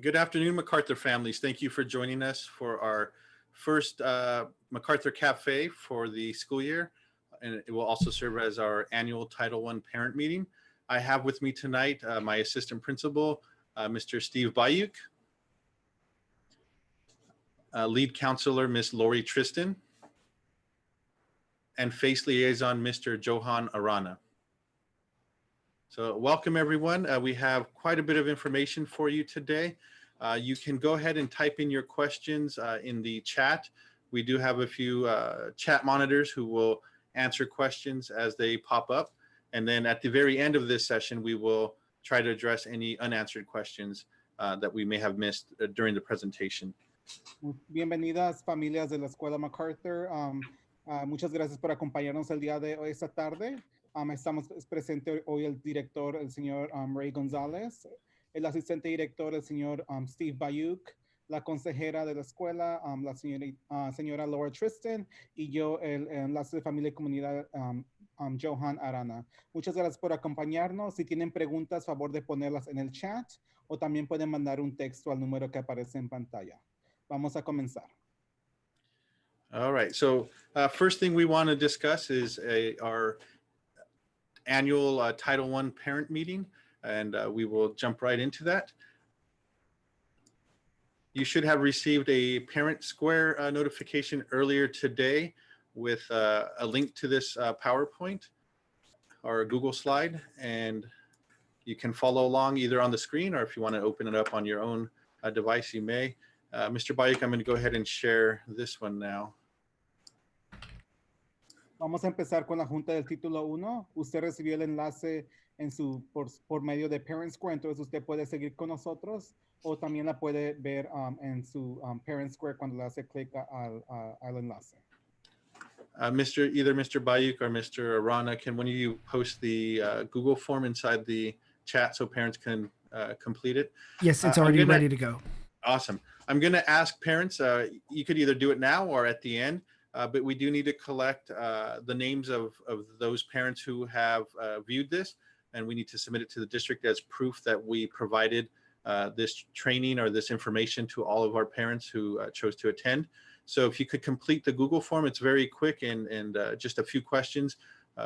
Good afternoon, MacArthur families. Thank you for joining us for our first MacArthur Cafe for the school year, and it will also serve as our annual Title I parent meeting. I have with me tonight my assistant principal, Mr. Steve Bayuk, lead counselor, Ms. Lori Tristan, and face liaison, Mr. Johan Arana. So welcome everyone. We have quite a bit of information for you today. You can go ahead and type in your questions in the chat. We do have a few chat monitors who will answer questions as they pop up. And then at the very end of this session, we will try to address any unanswered questions that we may have missed during the presentation. Bienvenidas familias de la escuela MacArthur. Muchas gracias por acompañarnos el día de hoy, esta tarde. Estamos presente hoy el director, el señor Ray González, el asistente director, el señor Steve Bayuk, la consejera de la escuela, la señora Laura Tristan, y yo, el enlace de familia y comunidad, Johan Arana. Muchas gracias por acompañarnos. Si tienen preguntas, favor de ponerlas en el chat o también pueden mandar un texto al número que aparece en pantalla. Vamos a comenzar. All right, so first thing we want to discuss is our annual Title I parent meeting, and we will jump right into that. You should have received a Parent Square notification earlier today with a link to this PowerPoint or a Google slide, and you can follow along either on the screen or if you want to open it up on your own device, you may. Mr. Bayuk, I'm going to go ahead and share this one now. Vamos a empezar con la junta del título 1. Usted recibió el enlace por medio de Parent Square, entonces usted puede seguir con nosotros o también la puede ver en su Parent Square cuando le hace clic al enlace. Either Mr. Bayuk or Mr. Arana, can one of you post the Google form inside the chat so parents can complete it? Yes, it's already ready to go. Awesome. I'm going to ask parents, you could either do it now or at the end, but we do need to collect the names of those parents who have viewed this, and we need to submit it to the district as proof that we provided this training or this information to all of our parents who chose to attend. So if you could complete the Google form, it's very quick and just a few questions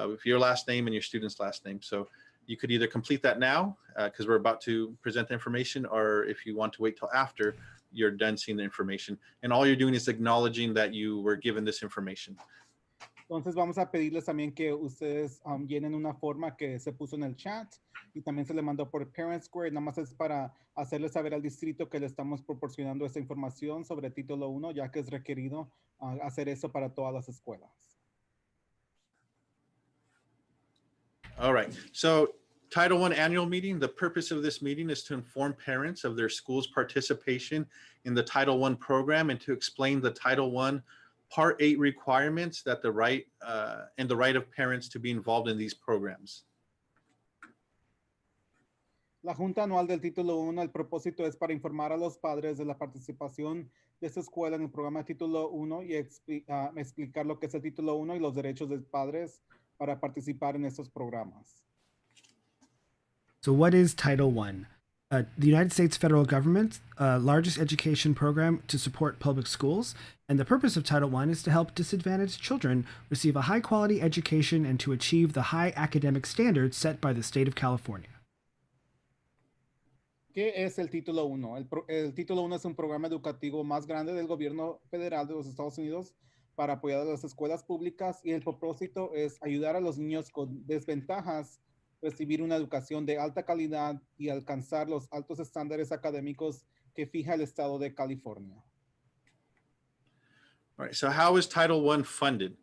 with your last name and your student's last name. So you could either complete that now because we're about to present the information, or if you want to wait till after you're done seeing the information. And all you're doing is acknowledging that you were given this information. Entonces vamos a pedirles también que ustedes llenen una forma que se puso en el chat y también se le mandó por Parent Square. Nada más es para hacerle saber al distrito que le estamos proporcionando esta información sobre Título 1, ya que es requerido hacer eso para todas las escuelas. All right, so Title I annual meeting, the purpose of this meeting is to inform parents of their school's participation in the Title I program and to explain the Title I Part 8 requirements that the right of parents to be involved in these programs. La Junta Anual del Título 1, el propósito es para informar a los padres de la participación de esta escuela en el programa Título 1 y explicar lo que es el Título 1 y los derechos de padres para participar en estos programas. So what is Title I? The United States federal government's largest education program to support public schools, and the purpose of Title I is to help disadvantaged children receive a high-quality education and to achieve the high academic standards set by the state of California. ¿Qué es el Título 1? El Título 1 es un programa educativo más grande del gobierno federal de los Estados Unidos para apoyar a las escuelas públicas y el propósito es ayudar a los niños con desventajas recibir una educación de alta calidad y alcanzar los altos estándares académicos que fija el estado de California. All right, so how is Title I funded?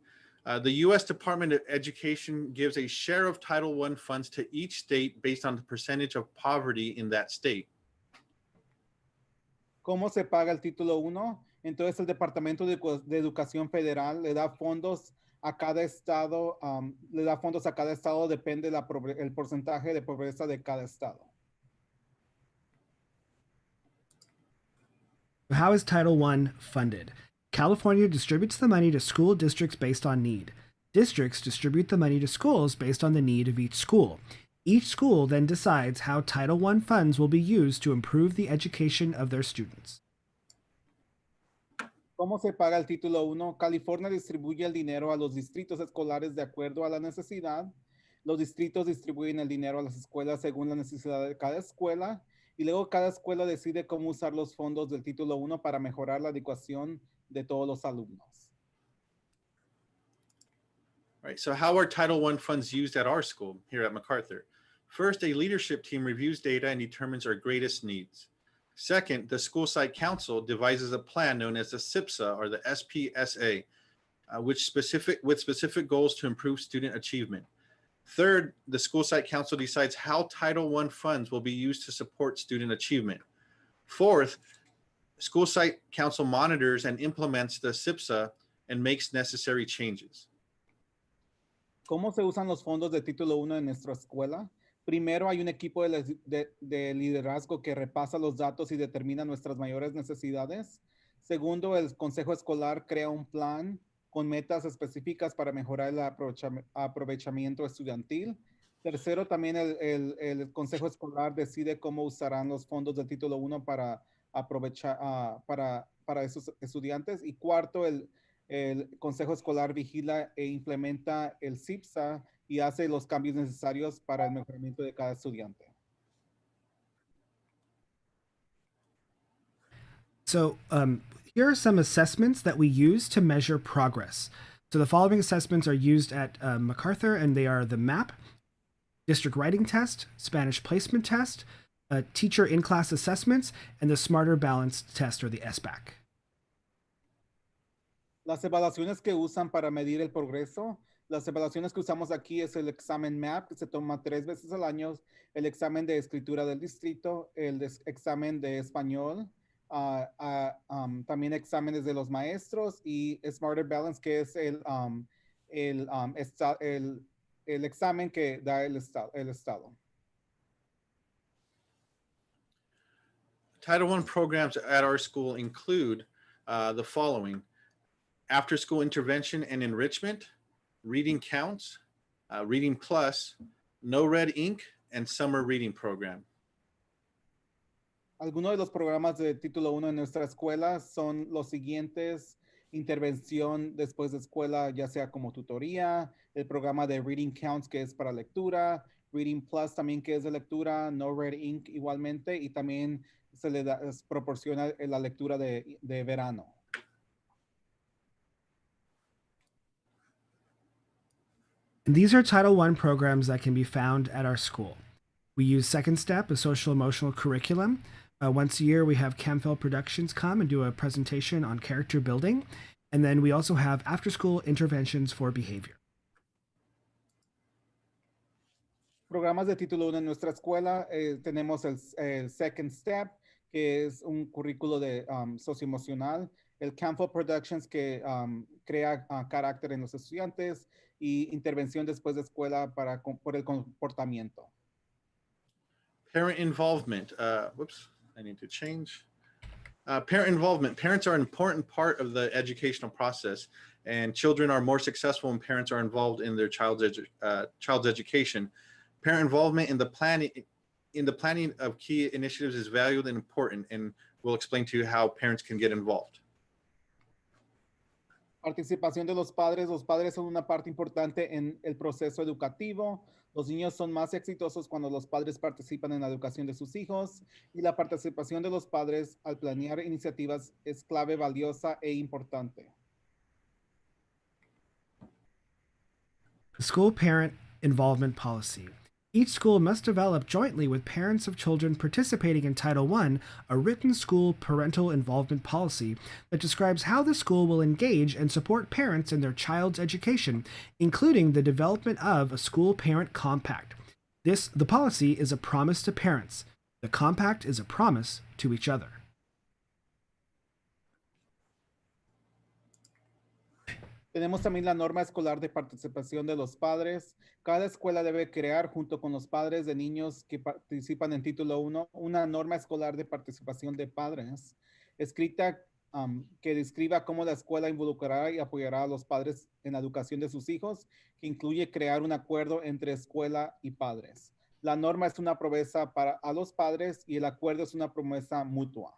The U.S. Department of Education gives a share of Title I funds to each state based on the percentage of poverty in that state. ¿Cómo se paga el Título 1? Entonces el Departamento de Educación Federal le da fondos a cada estado, depende el porcentaje de pobreza de cada estado. How is Title I funded? California distributes the money to school districts based on need. Districts distribute the money to schools based on the need of each school. Each school then decides how Title I funds will be used to improve the education of their students. ¿Cómo se paga el título 1? California distribuye el dinero a los distritos escolares de acuerdo a la necesidad. Los distritos distribuyen el dinero a las escuelas según la necesidad de cada escuela y luego cada escuela decide cómo usar los fondos del título 1 para mejorar la educación de todos los alumnos. Right. So how are Title I funds used at our school here at MacArthur? First, a leadership team reviews data and determines our greatest needs. Second, the school site council devises a plan known as the SIPSA or the SPSA, with specific goals to improve student achievement. Third, the school site council decides how Title I funds will be used to support student achievement. Fourth, school site council monitors and implements the SIPSA and makes necessary changes. ¿Cómo se usan los fondos de título 1 en nuestra escuela? Primero, hay un equipo de liderazgo que repasa los datos y determina nuestras mayores necesidades. Segundo, el consejo escolar crea un plan con metas específicas para mejorar el aprovechamiento estudiantil. Tercero, también el consejo escolar decide cómo usarán los fondos del título 1 para aprovechar para esos estudiantes. Y cuarto, el consejo escolar vigila e implementa el SIPSA y hace los cambios necesarios para el mejoramiento de cada estudiante. So here are some assessments that we use to measure progress. So the following assessments are used at MacArthur, and they are the MAP, District Writing Test, Spanish Placement Test, Teacher in-Class Assessments, and the Smarter Balanced Test, or the SBAC. Las evaluaciones que usan para medir el progreso, las evaluaciones que usamos aquí es el examen MAP, que se toma 3 veces al año, el examen de escritura del distrito, el examen de español, también exámenes de los maestros y Smarter Balance, que es el examen que da el estado. Title I programs at our school include the following: after school intervention and enrichment, reading counts, reading plus, no red ink, and summer reading program. Algunos de los programas de título 1 en nuestra escuela son los siguientes: intervención después de escuela, ya sea como tutoría, el programa de Reading Counts, que es para lectura, Reading Plus también, que es de lectura, No Red Ink igualmente, y también se le proporciona la lectura de verano. And these are Title I programs that can be found at our school. We use Second Step, a social emotional curriculum. Once a year, we have Camfell Productions come and do a presentation on character building. And then we also have after school interventions for behavior. Programas de título 1 en nuestra escuela, tenemos el Second Step, que es un currículo de socioemocional, el Camfell Productions, que crea carácter en los estudiantes, y intervención después de escuela por el comportamiento. Parent involvement. Whoops, I need to change. Parent involvement. Parents are an important part of the educational process, and children are more successful when parents are involved in their child's education. Parent involvement in the planning of key initiatives is valued and important, and we'll explain to you how parents can get involved. Participación de los padres. Los padres son una parte importante en el proceso educativo. Los niños son más exitosos cuando los padres participan en la educación de sus hijos, y la participación de los padres al planear iniciativas es clave, valiosa e importante. The school parent involvement policy. Each school must develop jointly with parents of children participating in Title I a written school parental involvement policy that describes how the school will engage and support parents in their child's education, including the development of a school parent compact. The policy is a promise to parents. The compact is a promise to each other. Tenemos también la norma escolar de participación de los padres. Cada escuela debe crear, junto con los padres de niños que participan en Título 1, una norma escolar de participación de padres, escrita que describa cómo la escuela involucrará y apoyará a los padres en la educación de sus hijos, que incluye crear un acuerdo entre escuela y padres. La norma es una promesa a los padres y el acuerdo es una promesa mutua.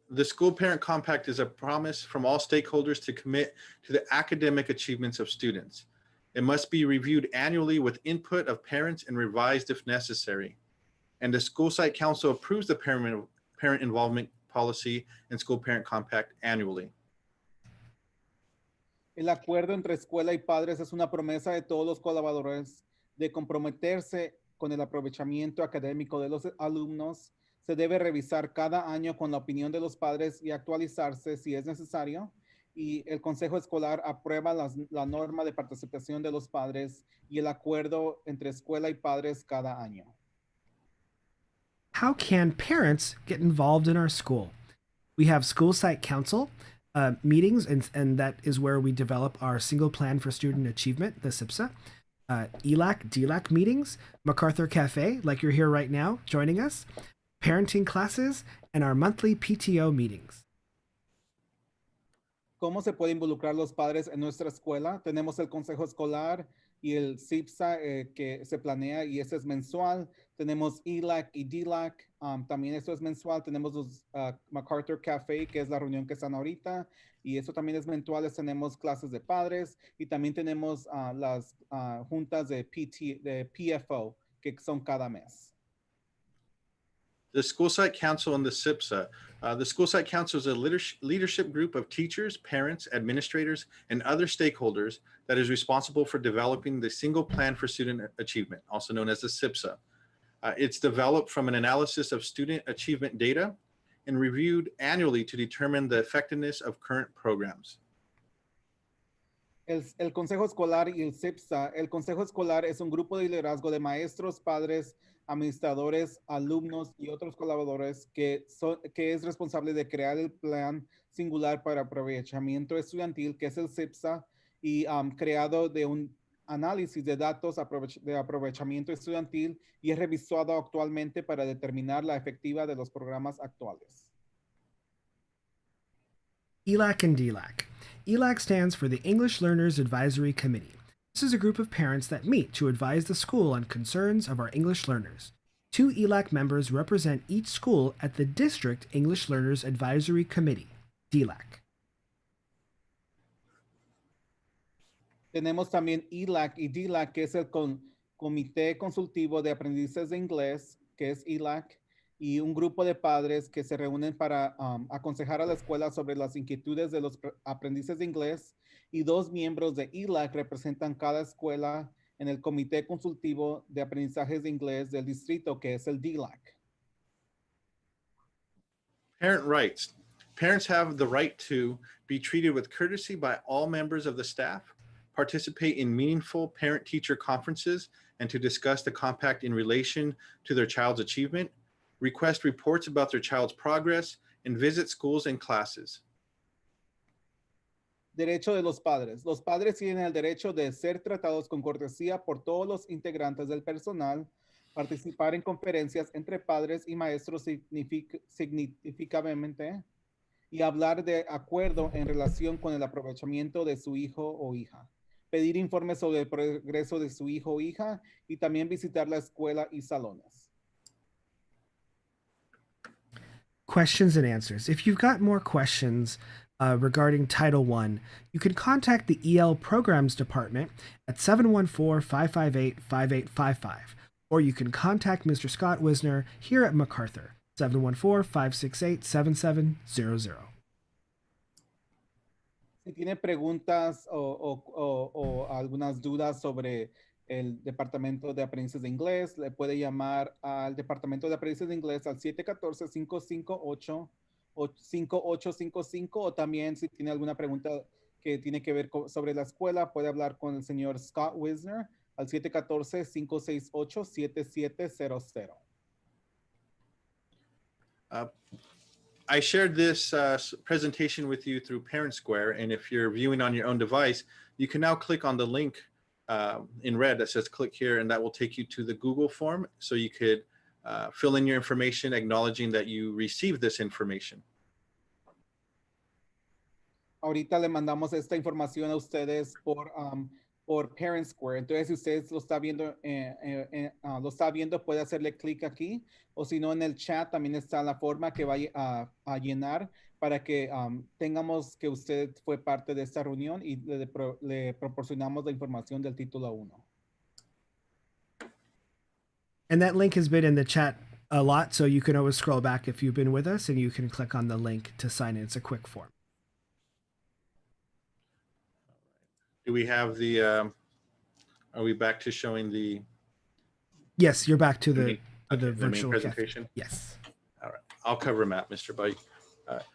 The school parent compact is a promise from all stakeholders to commit to the academic achievements of students. It must be reviewed annually with input of parents and revised if necessary. And the school site council approves the parent involvement policy and school parent compact annually. El acuerdo entre escuela y padres es una promesa de todos los colaboradores de comprometerse con el aprovechamiento académico de los alumnos. Se debe revisar cada año con la opinión de los padres y actualizarse si es necesario. Y el consejo escolar aprueba la norma de participación de los padres y el acuerdo entre escuela y padres cada año. How can parents get involved in our school? We have school site council meetings, and that is where we develop our single plan for student achievement, the SIPSA. ELAC, DLAC meetings, MacArthur Cafe, like you're here right now joining us, parenting classes, and our monthly PTO meetings. ¿Cómo se puede involucrar los padres en nuestra escuela? Tenemos el consejo escolar y el SIPSA que se planea y ese es mensual. Tenemos ELAC y DLAC, también eso es mensual. Tenemos los MacArthur Cafe, que es la reunión que están ahorita, y eso también es mensual. Tenemos clases de padres y también tenemos las juntas de PFO, que son cada mes. The School Site Council and the SIPSA. The School Site Council is a leadership group of teachers, parents, administrators, and other stakeholders that is responsible for developing the single plan for student achievement, also known as the SIPSA. It's developed from an analysis of student achievement data and reviewed annually to determine the effectiveness of current programs. El Consejo Escolar y el SIPSA. El Consejo Escolar es un grupo de liderazgo de maestros, padres, administradores, alumnos y otros colaboradores que es responsable de crear el plan singular para aprovechamiento estudiantil, que es el SIPSA, y creado de un análisis de datos de aprovechamiento estudiantil y es revisado actualmente para determinar la efectividad de los programas actuales. ELAC and DLAC. ELAC stands for the English Learners Advisory Committee. This is a group of parents that meet to advise the school on concerns of our English learners. 2 ELAC members represent each school at the District English Learners Advisory Committee, DLAC. Tenemos también ELAC y DLAC, que es el Comité Consultivo de Aprendices de Inglés, que es ELAC, y un grupo de padres que se reúnen para aconsejar a la escuela sobre las inquietudes de los aprendices de inglés, y 2 miembros de ELAC representan cada escuela en el Comité Consultivo de Aprendizajes de Inglés del distrito, que es el DLAC. Parent rights. Parents have the right to be treated with courtesy by all members of the staff, participate in meaningful parent-teacher conferences, and to discuss the compact in relation to their child's achievement, request reports about their child's progress, and visit schools and classes. Derecho de los padres. Los padres tienen el derecho de ser tratados con cortesía por todos los integrantes del personal, participar en conferencias entre padres y maestros significativamente y hablar de acuerdo en relación con el aprovechamiento de su hijo o hija, pedir informes sobre el progreso de su hijo o hija y también visitar la escuela y salones. Questions and answers. If you've got more questions regarding Title I, you can contact the EL Programs Department at 714-558-5855, or you can contact Mr. Scott Wisner here at MacArthur, 714-568-7700. Si tiene preguntas o algunas dudas sobre el Departamento de Aprendices de Inglés, le puede llamar al Departamento de Aprendices de Inglés al 714-558-5855, o también si tiene alguna pregunta que tiene que ver sobre la escuela, puede hablar con el señor Scott Wisner al 714-568-7700. I shared this presentation with you through Parent Square, and if you're viewing on your own device, you can now click on the link in red that says click here, and that will take you to the Google form, so you could fill in your information acknowledging that you received this information. Ahorita le mandamos esta información a ustedes por por Parent Square. Entonces, si usted lo está viendo, puede hacerle clic aquí, o si no, en el chat también está la forma que va a llenar para que tengamos que usted fue parte de esta reunión y le proporcionamos la información del título 1. And that link has been in the chat a lot, so you can always scroll back if you've been with us, and you can click on the link to sign in. It's a quick form. Do we have the, are we back to showing the Yes, you're back to the main virtual presentation? Yes. All right, I'll cover MAP, Mr. Bike.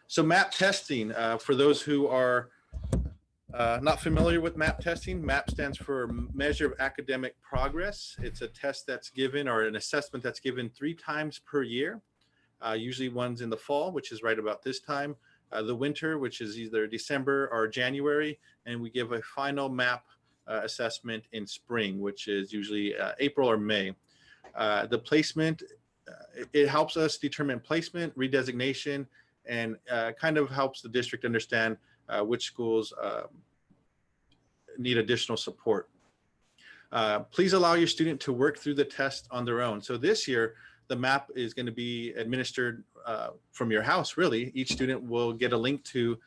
So MAP testing, for those who are not familiar with MAP testing, MAP stands for Measure of Academic Progress. It's a test that's given, or an assessment that's given 3 times per year. Usually one's in the fall, which is right about this time, the winter, which is either December or January, and we give a final MAP assessment in spring, which is usually April or May. The placement, it helps us determine placement, redesignation, and kind of helps the district understand which schools need additional support. Please allow your student to work through the test on their own. So this year, the MAP is going to be administered from your house, really. Each student will get a link to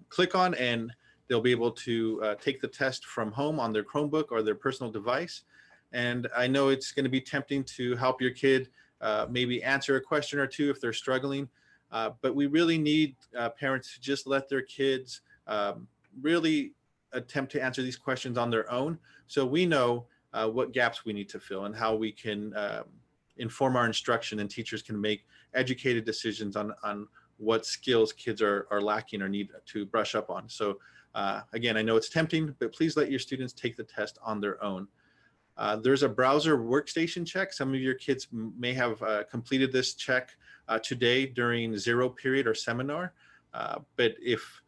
click on, and they'll be able to take the test from home on their Chromebook or their personal device. And I know it's going to be tempting to help your kid maybe answer a question or two if they're struggling. But we really need parents to just let their kids really attempt to answer these questions on their own, so we know what gaps we need to fill and how we can inform our instruction, and teachers can make educated decisions on what skills kids are lacking or need to brush up on. So again, I know it's tempting, but please let your students take the test on their own. There's a browser workstation check. Some of your kids may have completed this check today during zero period or seminar, but if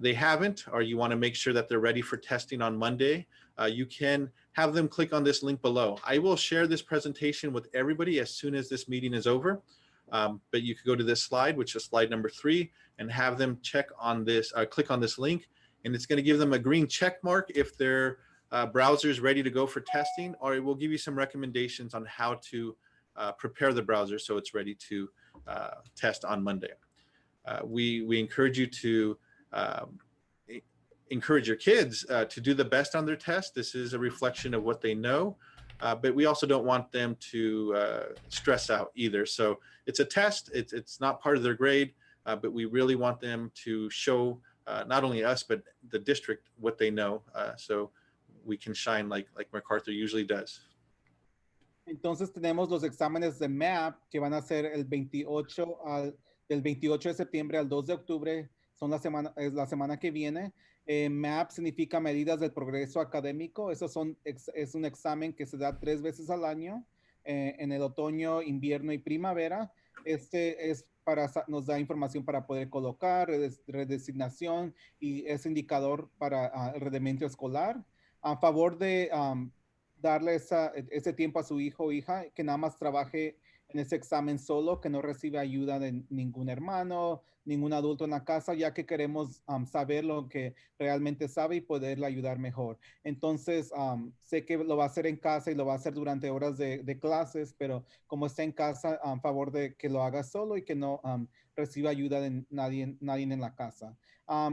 they haven't, or you want to make sure that they're ready for testing on Monday, you can have them click on this link below. I will share this presentation with everybody as soon as this meeting is over, but you could go to this slide, which is slide number 3, and have them check on this, click on this link, and it's going to give them a green check mark if their browser is ready to go for testing, or it will give you some recommendations on how to prepare the browser so it's ready to test on Monday. We encourage you to encourage your kids to do the best on their test. This is a reflection of what they know, but we also don't want them to stress out either. So it's a test, it's not part of their grade, but we really want them to show not only us, but the district what they know, so we can shine like MacArthur usually does. Entonces tenemos los exámenes de MAP que van a ser el del 28 de septiembre al 2 de octubre, es la semana que viene. MAP significa medidas del progreso académico. Es un examen que se da 3 veces al año, en el otoño, invierno y primavera. Nos da información para poder colocar, redesignación, y es indicador para el rendimiento escolar. A favor de darle ese tiempo a su hijo o hija, que nada más trabaje en ese examen solo, que no reciba ayuda de ningún hermano, ningún adulto en la casa, ya que queremos saber lo que realmente sabe y poderle ayudar mejor. Entonces, sé que lo va a hacer en casa y lo va a hacer durante horas de clases, pero como está en casa, a favor de que lo haga solo y que no reciba ayuda de nadie en la casa.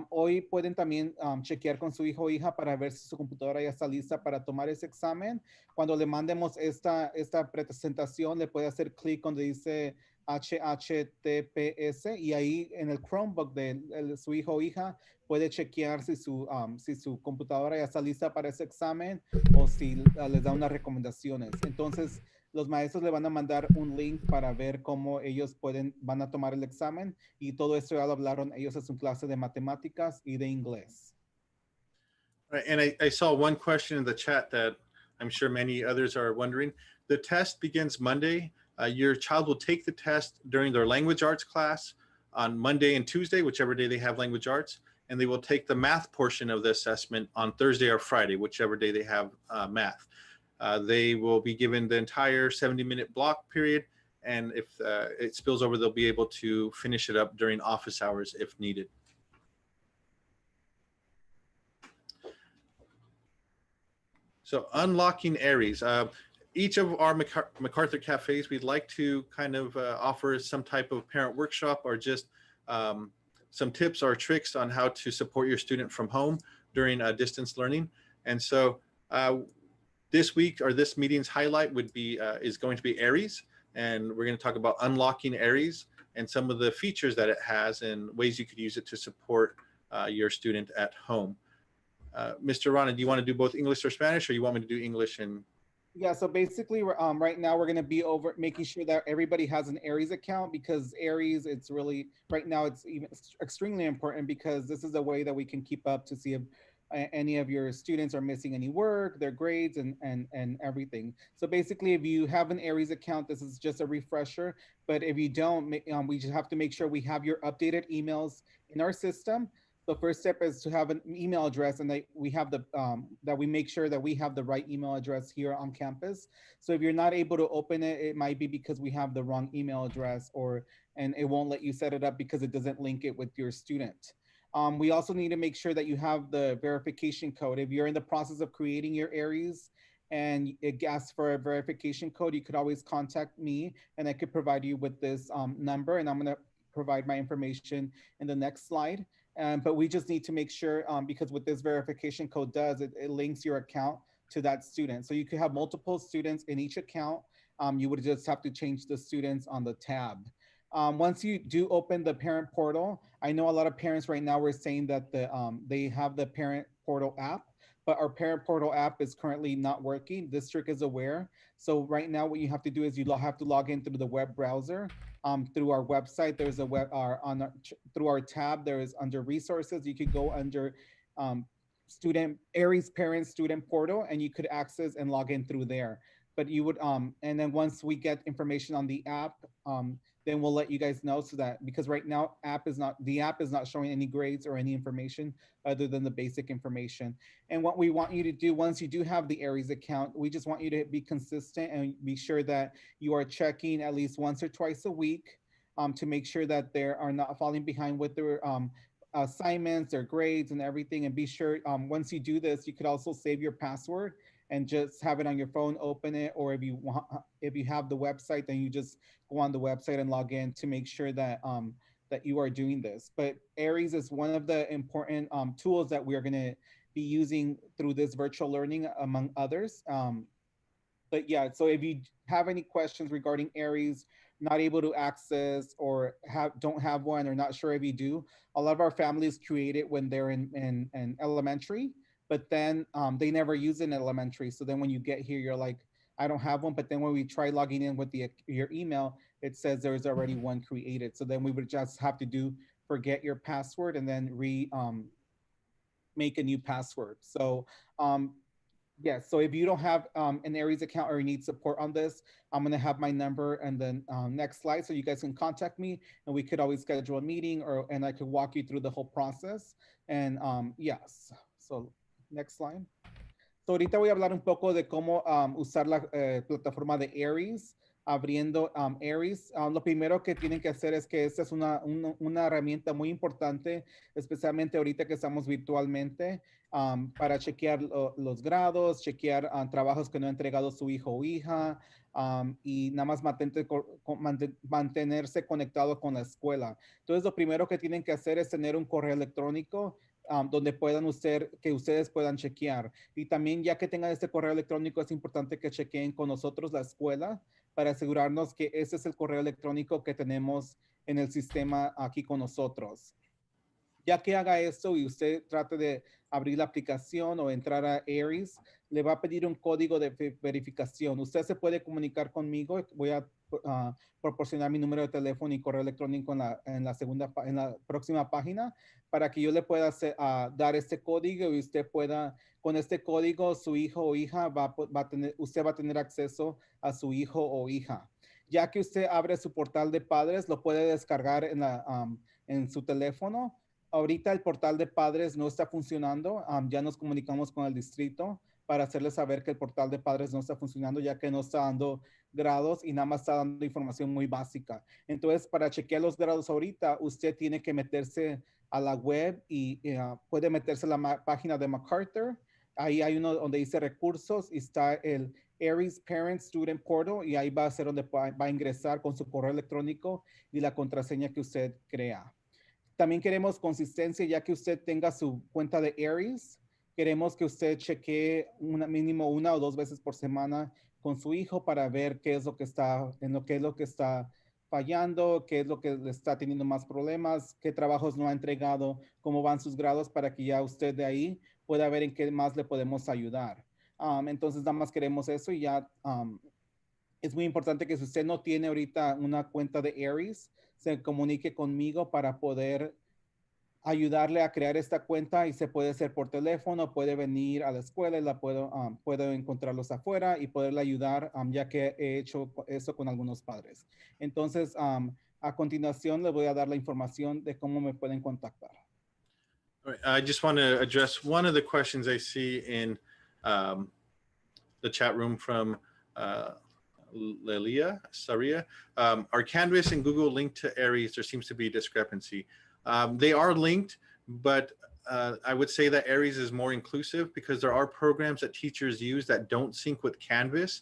Hoy pueden también chequear con su hijo o hija para ver si su computadora ya está lista para tomar ese examen. Cuando le mandemos esta presentación, le puede hacer clic donde dice HTTPS, y ahí en el Chromebook de su hijo o hija puede chequear si su computadora ya está lista para ese examen, o si les da unas recomendaciones. Entonces, los maestros le van a mandar un link para ver cómo ellos van a tomar el examen, y todo esto ya lo hablaron ellos en su clase de matemáticas y de inglés. Right, and I saw one question in the chat that I'm sure many others are wondering. The test begins Monday. Your child will take the test during their language arts class on Monday and Tuesday, whichever day they have language arts, and they will take the math portion of the assessment on Thursday or Friday, whichever day they have math. They will be given the entire 70-minute block period, and if it spills over, they'll be able to finish it up during office hours if needed. So unlocking Aries. Each of our MacArthur cafes, we'd like to kind of offer some type of parent workshop or just some tips or tricks on how to support your student from home during distance learning. And so this week, or this meeting's highlight would be is going to be Aries, and we're going to talk about unlocking Aries and some of the features that it has and ways you could use it to support your student at home. Mr. Rana, do you want to do both English or Spanish, or you want me to do English? And Yeah, so basically, right now we're going to be over making sure that everybody has an Aries account, because Aries, it's really, right now it's even extremely important, because this is a way that we can keep up to see if any of your students are missing any work, their grades, and everything. So basically, if you have an Aries account, this is just a refresher. But if you don't, we just have to make sure we have your updated emails in our system. The first step is to have an email address, and that we have that we make sure that we have the right email address here on campus. So if you're not able to open it, it might be because we have the wrong email address, and it won't let you set it up because it doesn't link it with your student. We also need to make sure that you have the verification code. If you're in the process of creating your Aries and it asks for a verification code, you could always contact me, and I could provide you with this number, and I'm going to provide my information in the next slide. But we just need to make sure, because what this verification code does, it links your account to that student. So you could have multiple students in each account. You would just have to change the students on the tab. Once you do open the parent portal, I know a lot of parents right now are saying that they have the parent portal app, but our parent portal app is currently not working. District is aware. So right now what you have to do is you have to log in through the web browser. Through our website, there's a through our tab, there is under resources, you could go under Aries parent student portal, and you could access and log in through there. But you would, and then once we get information on the app, then we'll let you guys know, so that, because right now the app is not showing any grades or any information other than the basic information. And what we want you to do, once you do have the Aries account, we just want you to be consistent and be sure that you are checking at least once or twice a week, to make sure that they are not falling behind with their assignments, their grades, and everything. And be sure, once you do this, you could also save your password and just have it on your phone, open it, or if you have the website, then you just go on the website and log in to make sure that that you are doing this. But Aries is one of the important tools that we're going to be using through this virtual learning, among others. But yeah, so if you have any questions regarding Aries, not able to access, or don't have one, or not sure if you do, a lot of our families create it when they're in elementary, but then they never use it in elementary. So then when you get here, you're like, I don't have one. But then when we try logging in with your email, it says there's already one created. So then we would just have to forget your password and then make a new password. So yeah, so if you don't have an Aries account, or you need support on this, I'm going to have my number and then next slide, so you guys can contact me, and we could always schedule a meeting, and I could walk you through the whole process. And yes, so next slide. So ahorita voy a hablar un poco de cómo usar la plataforma de Aries, abriendo Aries. Lo primero que tienen que hacer es que esta es una herramienta muy importante, especialmente ahorita que estamos virtualmente, para chequear los grados, chequear trabajos que no ha entregado su hijo o hija, y nada más mantenerse conectado con la escuela. Entonces, lo primero que tienen que hacer es tener un correo electrónico donde que ustedes puedan chequear. Y también, ya que tengan este correo electrónico, es importante que chequeen con nosotros, la escuela, para asegurarnos que ese es el correo electrónico que tenemos en el sistema aquí con nosotros. Ya que haga esto y usted trate de abrir la aplicación o entrar a Aries, le va a pedir un código de verificación. Usted se puede comunicar conmigo. Voy a proporcionar mi número de teléfono y correo electrónico en la próxima página, para que yo le pueda dar este código, y usted pueda, con este código, su hijo o hija usted va a tener acceso a su hijo o hija. Ya que usted abre su portal de padres, lo puede descargar en su teléfono. Ahorita el portal de padres no está funcionando. Ya nos comunicamos con el distrito para hacerles saber que el portal de padres no está funcionando, ya que no está dando grados y nada más está dando información muy básica. Entonces, para chequear los grados ahorita, usted tiene que meterse a la web y puede meterse a la página de MacArthur. ahí hay uno donde dice recursos y está el Aries Parent Student Portal y ahí va a ser donde va a ingresar con su correo electrónico y la contraseña que usted crea. También queremos consistencia, ya que usted tenga su cuenta de Aries. Queremos que usted chequee mínimo 1 o 2 veces por semana con su hijo para ver qué es lo que está, qué es lo que está fallando, qué es lo que le está teniendo más problemas, qué trabajos no ha entregado, cómo van sus grados para que ya usted de ahí pueda ver en qué más le podemos ayudar. Entonces, nada más queremos eso y ya es muy importante que si usted no tiene ahorita una cuenta de Aries, se comunique conmigo para poder ayudarle a crear esta cuenta y se puede hacer por teléfono, puede venir a la escuela y puedo encontrarlos afuera y poderle ayudar, ya que he hecho eso con algunos padres. Entonces, a continuación les voy a dar la información de cómo me pueden contactar. All right, I just want to address one of the questions I see in the chat room from Lelia Saria. Are Canvas and Google linked to Aries? There seems to be a discrepancy. They are linked, but I would say that Aries is more inclusive because there are programs that teachers use that don't sync with Canvas.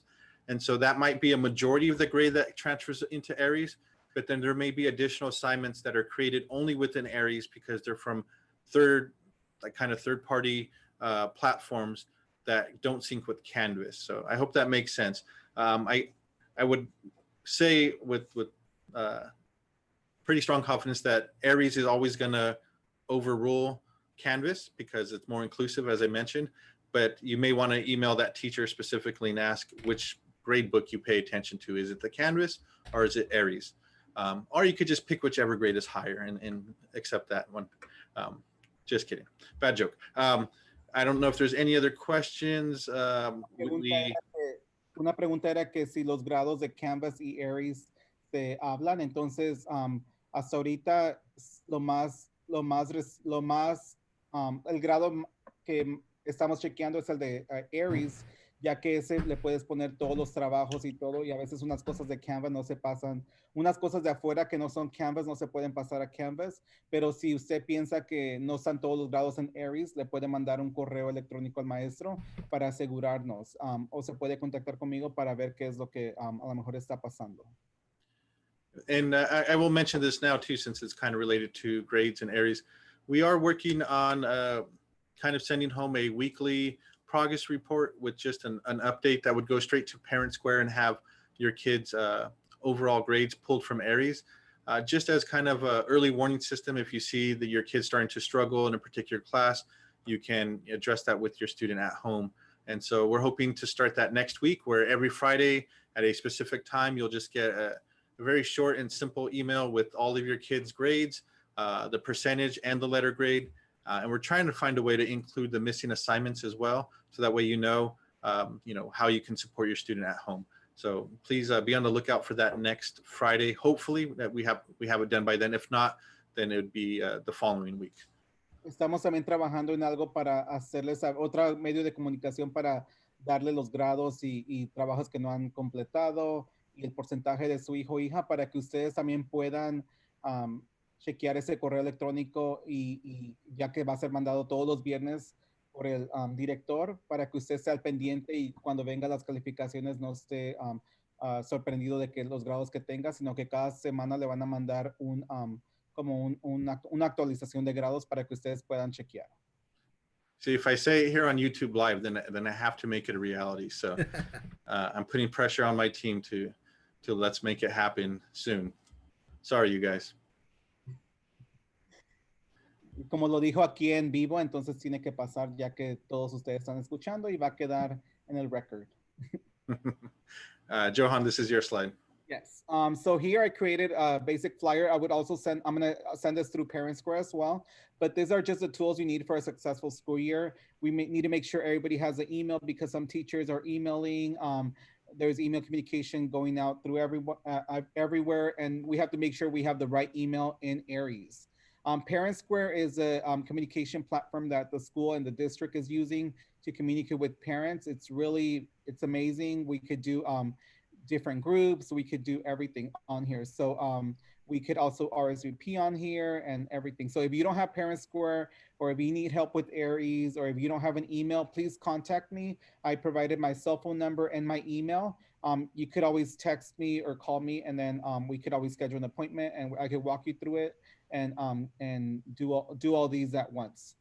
And so that might be a majority of the grade that transfers into Aries, but then there may be additional assignments that are created only within Aries because they're from third party platforms that don't sync with Canvas. So I hope that makes sense. I would say with pretty strong confidence that Aries is always going to overrule Canvas because it's more inclusive, as I mentioned. But you may want to email that teacher specifically and ask which grade book you pay attention to. Is it the Canvas or is it Aries? Or you could just pick whichever grade is higher and accept that one. Just kidding. Bad joke. I don't know if there's any other questions. Una pregunta era que si los grados de Canvas y Aries se hablan. Entonces, hasta ahorita el grado que estamos chequeando es el de Aries, ya que ese le puedes poner todos los trabajos y todo, y a veces unas cosas de Canvas no se pasan, unas cosas de afuera que no son Canvas no se pueden pasar a Canvas, pero si usted piensa que no están todos los grados en Aries, le puede mandar un correo electrónico al maestro para asegurarnos, o se puede contactar conmigo para ver qué es lo que a lo mejor está pasando. And I will mention this now too, since it's kind of related to grades and Aries. We are working on kind of sending home a weekly progress report with just an update that would go straight to Parent Square and have your kids' overall grades pulled from Aries, just as kind of an early warning system. If you see that your kid's starting to struggle in a particular class, you can address that with your student at home. And so we're hoping to start that next week, where every Friday at a specific time, you'll just get a very short and simple email with all of your kids' grades, the percentage and the letter grade. And we're trying to find a way to include the missing assignments as well. So that way, you know how you can support your student at home. So please be on the lookout for that next Friday. Hopefully that we have it done by then. If not, then it would be the following week. Estamos también trabajando en algo para hacerles otro medio de comunicación para darle los grados y trabajos que no han completado y el porcentaje de su hijo o hija para que ustedes también puedan chequear ese correo electrónico y ya que va a ser mandado todos los viernes por el director para que usted esté al pendiente y cuando vengan las calificaciones no esté sorprendido de que los grados que tenga, sino que cada semana le van a mandar una actualización de grados para que ustedes puedan chequear. See, if I say it here on YouTube Live, then I have to make it a reality. So I'm putting pressure on my team to let's make it happen soon. Sorry, you guys. Como lo dijo aquí en vivo, entonces tiene que pasar ya que todos ustedes están escuchando y va a quedar en el record. Johan, this is your slide. Yes. So here I created a basic flyer. I'm going to send this through Parent Square as well. But these are just the tools you need for a successful school year. We need to make sure everybody has an email because some teachers are emailing. There's email communication going out through everywhere. And we have to make sure we have the right email in Aries. Parent Square is a communication platform that the school and the district is using to communicate with parents. It's amazing. We could do different groups. We could do everything on here. So We could also RSVP on here and everything. So if you don't have Parent Square, or if you need help with Aries, or if you don't have an email, please contact me. I provided my cell phone number and my email. You could always text me or call me, and then we could always schedule an appointment, and I could walk you through it and do all these at once.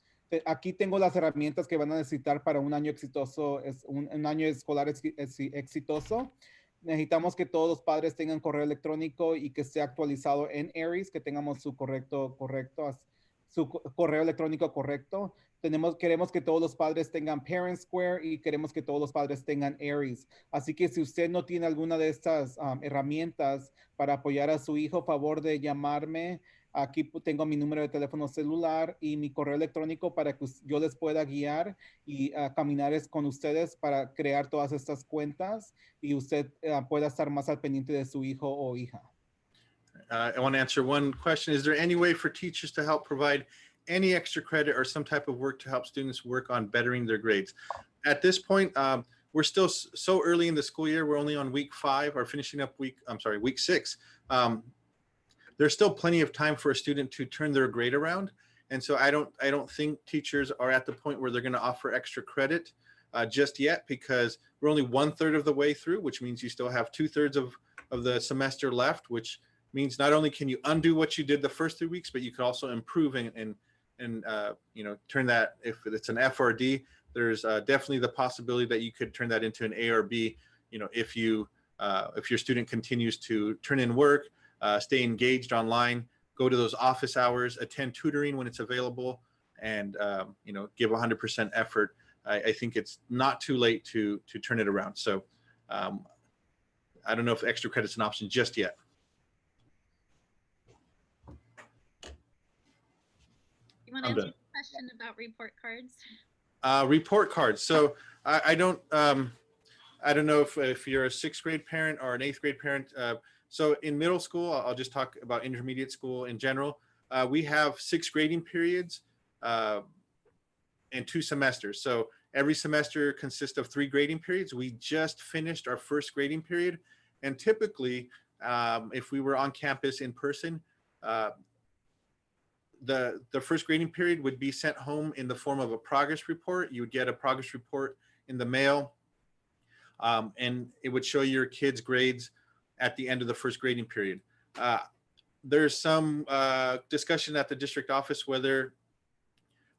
Aquí tengo las herramientas que van a necesitar para un año exitoso, un año escolar exitoso. Necesitamos que todos los padres tengan correo electrónico y que esté actualizado en Aries, que tengamos su su correo electrónico correcto. Queremos que todos los padres tengan Parent Square y queremos que todos los padres tengan Aries. Así que si usted no tiene alguna de estas herramientas para apoyar a su hijo, favor de llamarme. Aquí tengo mi número de teléfono celular y mi correo electrónico para que yo les pueda guiar y caminar con ustedes para crear todas estas cuentas y usted pueda estar más al pendiente de su hijo o hija. I want to answer one question. Is there any way for teachers to help provide any extra credit or some type of work to help students work on bettering their grades? At this point, we're still so early in the school year. We're only on week 5 or finishing up week 6. There's still plenty of time for a student to turn their grade around. And so I don't think teachers are at the point where they're going to offer extra credit just yet, because we're only 1/3 of the way through, which means you still have 2/3 of the semester left, which means not only can you undo what you did the first 3 weeks, but you can also improve and turn that, if it's an F or a D, there's definitely the possibility that you could turn that into an A or B, if your student continues to turn in work, stay engaged online, go to those office hours, attend tutoring when it's available, and give 100% effort. I think it's not too late to turn it around. So I don't know if extra credit's an option just yet. You want to answer the question about report cards? Report cards. So I don't know if you're a 6th grade parent or an 8th grade parent. So in middle school, I'll just talk about intermediate school in general. We have 6 grading periods and 2 semesters. So every semester consists of 3 grading periods. We just finished our first grading period. And typically, if we were on campus in person, the first grading period would be sent home in the form of a progress report. You would get a progress report in the mail, and it would show your kids' grades at the end of the first grading period. There's some discussion at the district office whether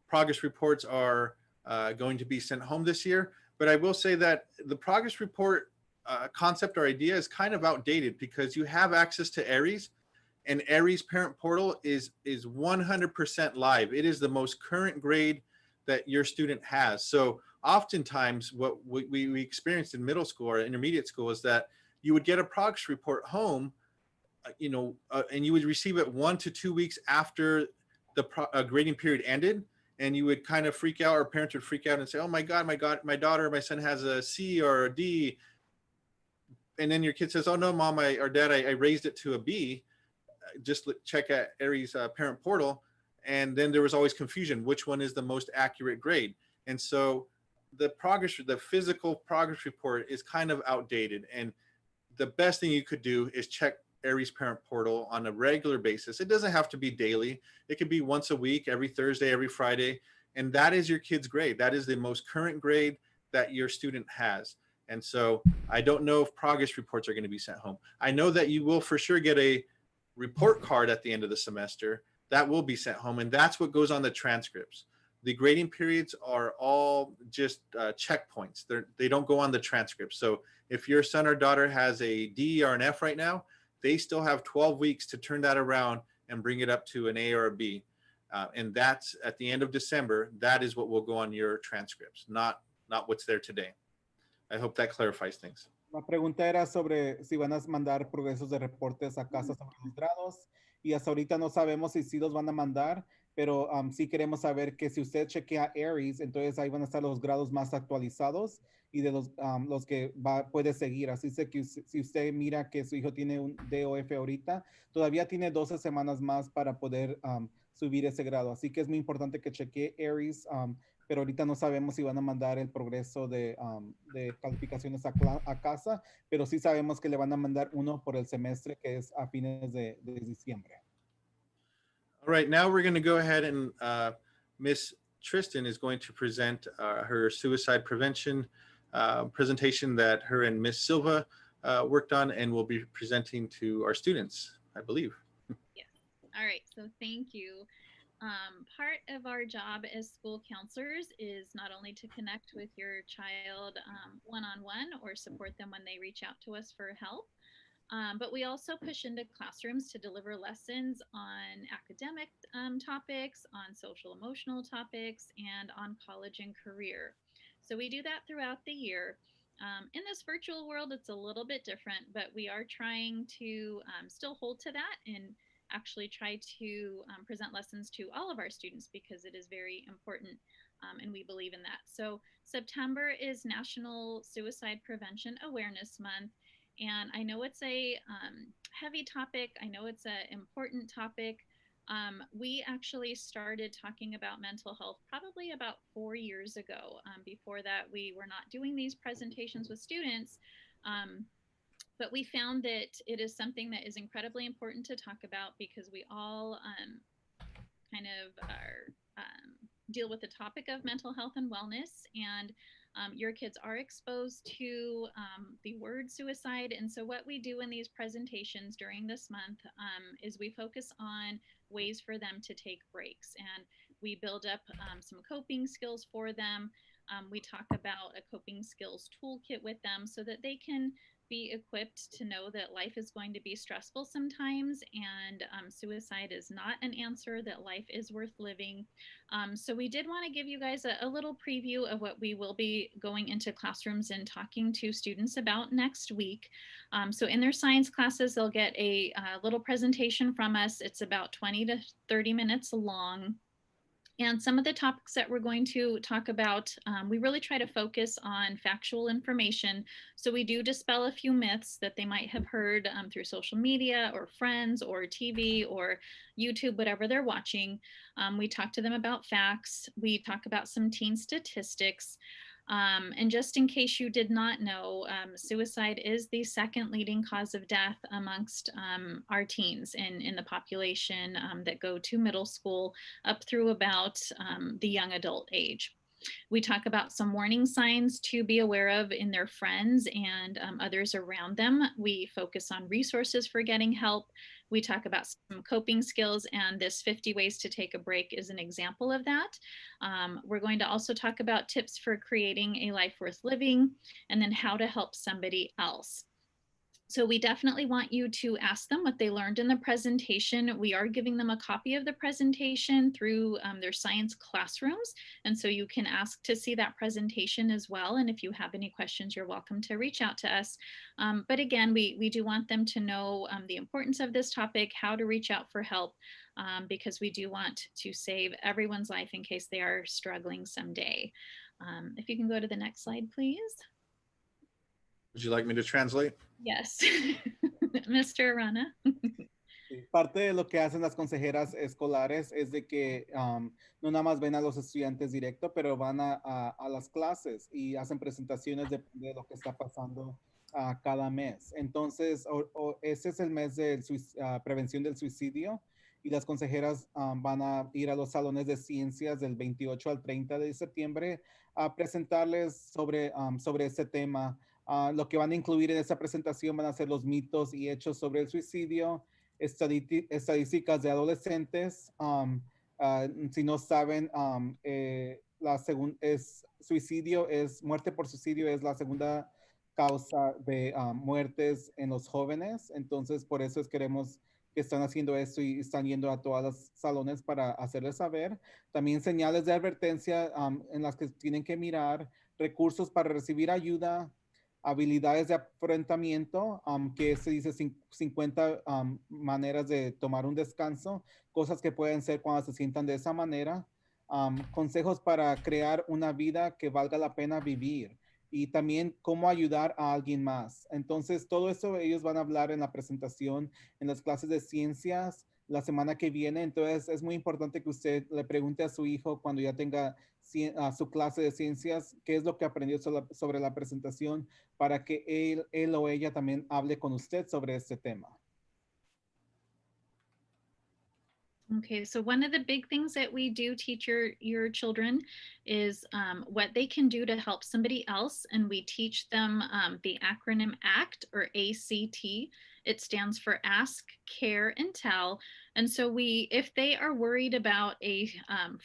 progress reports are going to be sent home this year. But I will say that the progress report concept or idea is kind of outdated, because you have access to Aries, and Aries Parent Portal is 100% live. It is the most current grade that your student has. So oftentimes what we experienced in middle school or intermediate school is that you would get a progress report home, and you would receive it 1 to 2 weeks after the grading period ended. And you would kind of freak out, or parents would freak out and say, oh my God, my daughter, my son has a C or a D. And then your kid says, oh no, mom or dad, I raised it to a B. Just check at Aries Parent Portal. And then there was always confusion. Which one is the most accurate grade? And so the physical progress report is kind of outdated. And the best thing you could do is check Aries Parent Portal on a regular basis. It doesn't have to be daily. It could be once a week, every Thursday, every Friday. And that is your kid's grade. That is the most current grade that your student has. And so I don't know if progress reports are going to be sent home. I know that you will for sure get a report card at the end of the semester that will be sent home. And that's what goes on the transcripts. The grading periods are all just checkpoints. They don't go on the transcript. So if your son or daughter has a D or an F right now, they still have 12 weeks to turn that around and bring it up to an A or a B. And that's at the end of December. That is what will go on your transcripts, not what's there today. I hope that clarifies things. La pregunta era sobre si van a mandar progresos de reportes a casa sobre los grados, y hasta ahorita no sabemos si sí los van a mandar, pero sí queremos saber que si usted chequea Aries, entonces ahí van a estar los grados más actualizados y de los que puede seguir. Así que si usted mira que su hijo tiene un D o F ahorita, todavía tiene 12 semanas más para poder subir ese grado. Así que es muy importante que chequee Aries, pero ahorita no sabemos si van a mandar el progreso de calificaciones a casa, pero sí sabemos que le van a mandar uno por el semestre que es a fines de diciembre. All right, now we're going to go ahead and Miss Tristan is going to present her suicide prevention presentation that her and Miss Silva worked on, and will be presenting to our students, I believe. Yes. All right. So thank you. Part of our job as school counselors is not only to connect with your child one-on-one or support them when they reach out to us for help, but we also push into classrooms to deliver lessons on academic topics, on social emotional topics, and on college and career. So we do that throughout the year. In this virtual world, it's a little bit different, but we are trying to still hold to that and actually try to present lessons to all of our students because it is very important and we believe in that. So September is National Suicide Prevention Awareness Month. And I know it's a heavy topic. I know it's an important topic. We actually started talking about mental health probably about 4 years ago. Before that, we were not doing these presentations with students. But we found that it is something that is incredibly important to talk about because we all kind of are, deal with the topic of mental health and wellness. And your kids are exposed to the word suicide. And so what we do in these presentations during this month is we focus on ways for them to take breaks. And we build up some coping skills for them. We talk about a coping skills toolkit with them so that they can be equipped to know that life is going to be stressful sometimes and suicide is not an answer, that life is worth living. So we did want to give you guys a little preview of what we will be going into classrooms and talking to students about next week. So in their science classes, they'll get a little presentation from us. It's about 20 to 30 minutes long. And some of the topics that we're going to talk about, we really try to focus on factual information. So we do dispel a few myths that they might have heard through social media or friends or TV or YouTube, whatever they're watching. We talk to them about facts. We talk about some teen statistics. And just in case you did not know, suicide is the second leading cause of death amongst our teens in the population that go to middle school up through about the young adult age. We talk about some warning signs to be aware of in their friends and others around them. We focus on resources for getting help. We talk about some coping skills, and this 50 ways to take a break is an example of that. We're going to also talk about tips for creating a life worth living, and then how to help somebody else. So we definitely want you to ask them what they learned in the presentation. We are giving them a copy of the presentation through their science classrooms. And so you can ask to see that presentation as well. And if you have any questions, you're welcome to reach out to us. But again, we do want them to know the importance of this topic, how to reach out for help, because we do want to save everyone's life in case they are struggling someday. If you can go to the next slide, please. Would you like me to translate? Yes, Mr. Arana. Parte de lo que hacen las consejeras escolares es de que no nada más ven a los estudiantes directo, pero van a las clases y hacen presentaciones de lo que está pasando cada mes. Entonces, ese es el mes de prevención del suicidio y las consejeras van a ir a los salones de ciencias del 28 al 30 de septiembre a presentarles sobre ese tema. Lo que van a incluir en esa presentación van a ser los mitos y hechos sobre el suicidio, estadísticas de adolescentes. Si no saben, muerte por suicidio es la segunda causa de muertes en los jóvenes. Entonces, por eso queremos que están haciendo esto y están yendo a todos los salones para hacerles saber. También señales de advertencia en las que tienen que mirar, recursos para recibir ayuda, habilidades de afrontamiento, que se dice 50 maneras de tomar un descanso, cosas que pueden ser cuando se sientan de esa manera, consejos para crear una vida que valga la pena vivir y también cómo ayudar a alguien más. Entonces, todo eso ellos van a hablar en la presentación, en las clases de ciencias, la semana que viene. Entonces es muy importante que usted le pregunte a su hijo cuando ya tenga su clase de ciencias qué es lo que aprendió sobre la presentación para que él o ella también hable con usted sobre este tema. Okay, so one of the big things that we do teach your children is what they can do to help somebody else, and we teach them the acronym ACT or ACT. It stands for Ask, Care, and Tell. And so if they are worried about a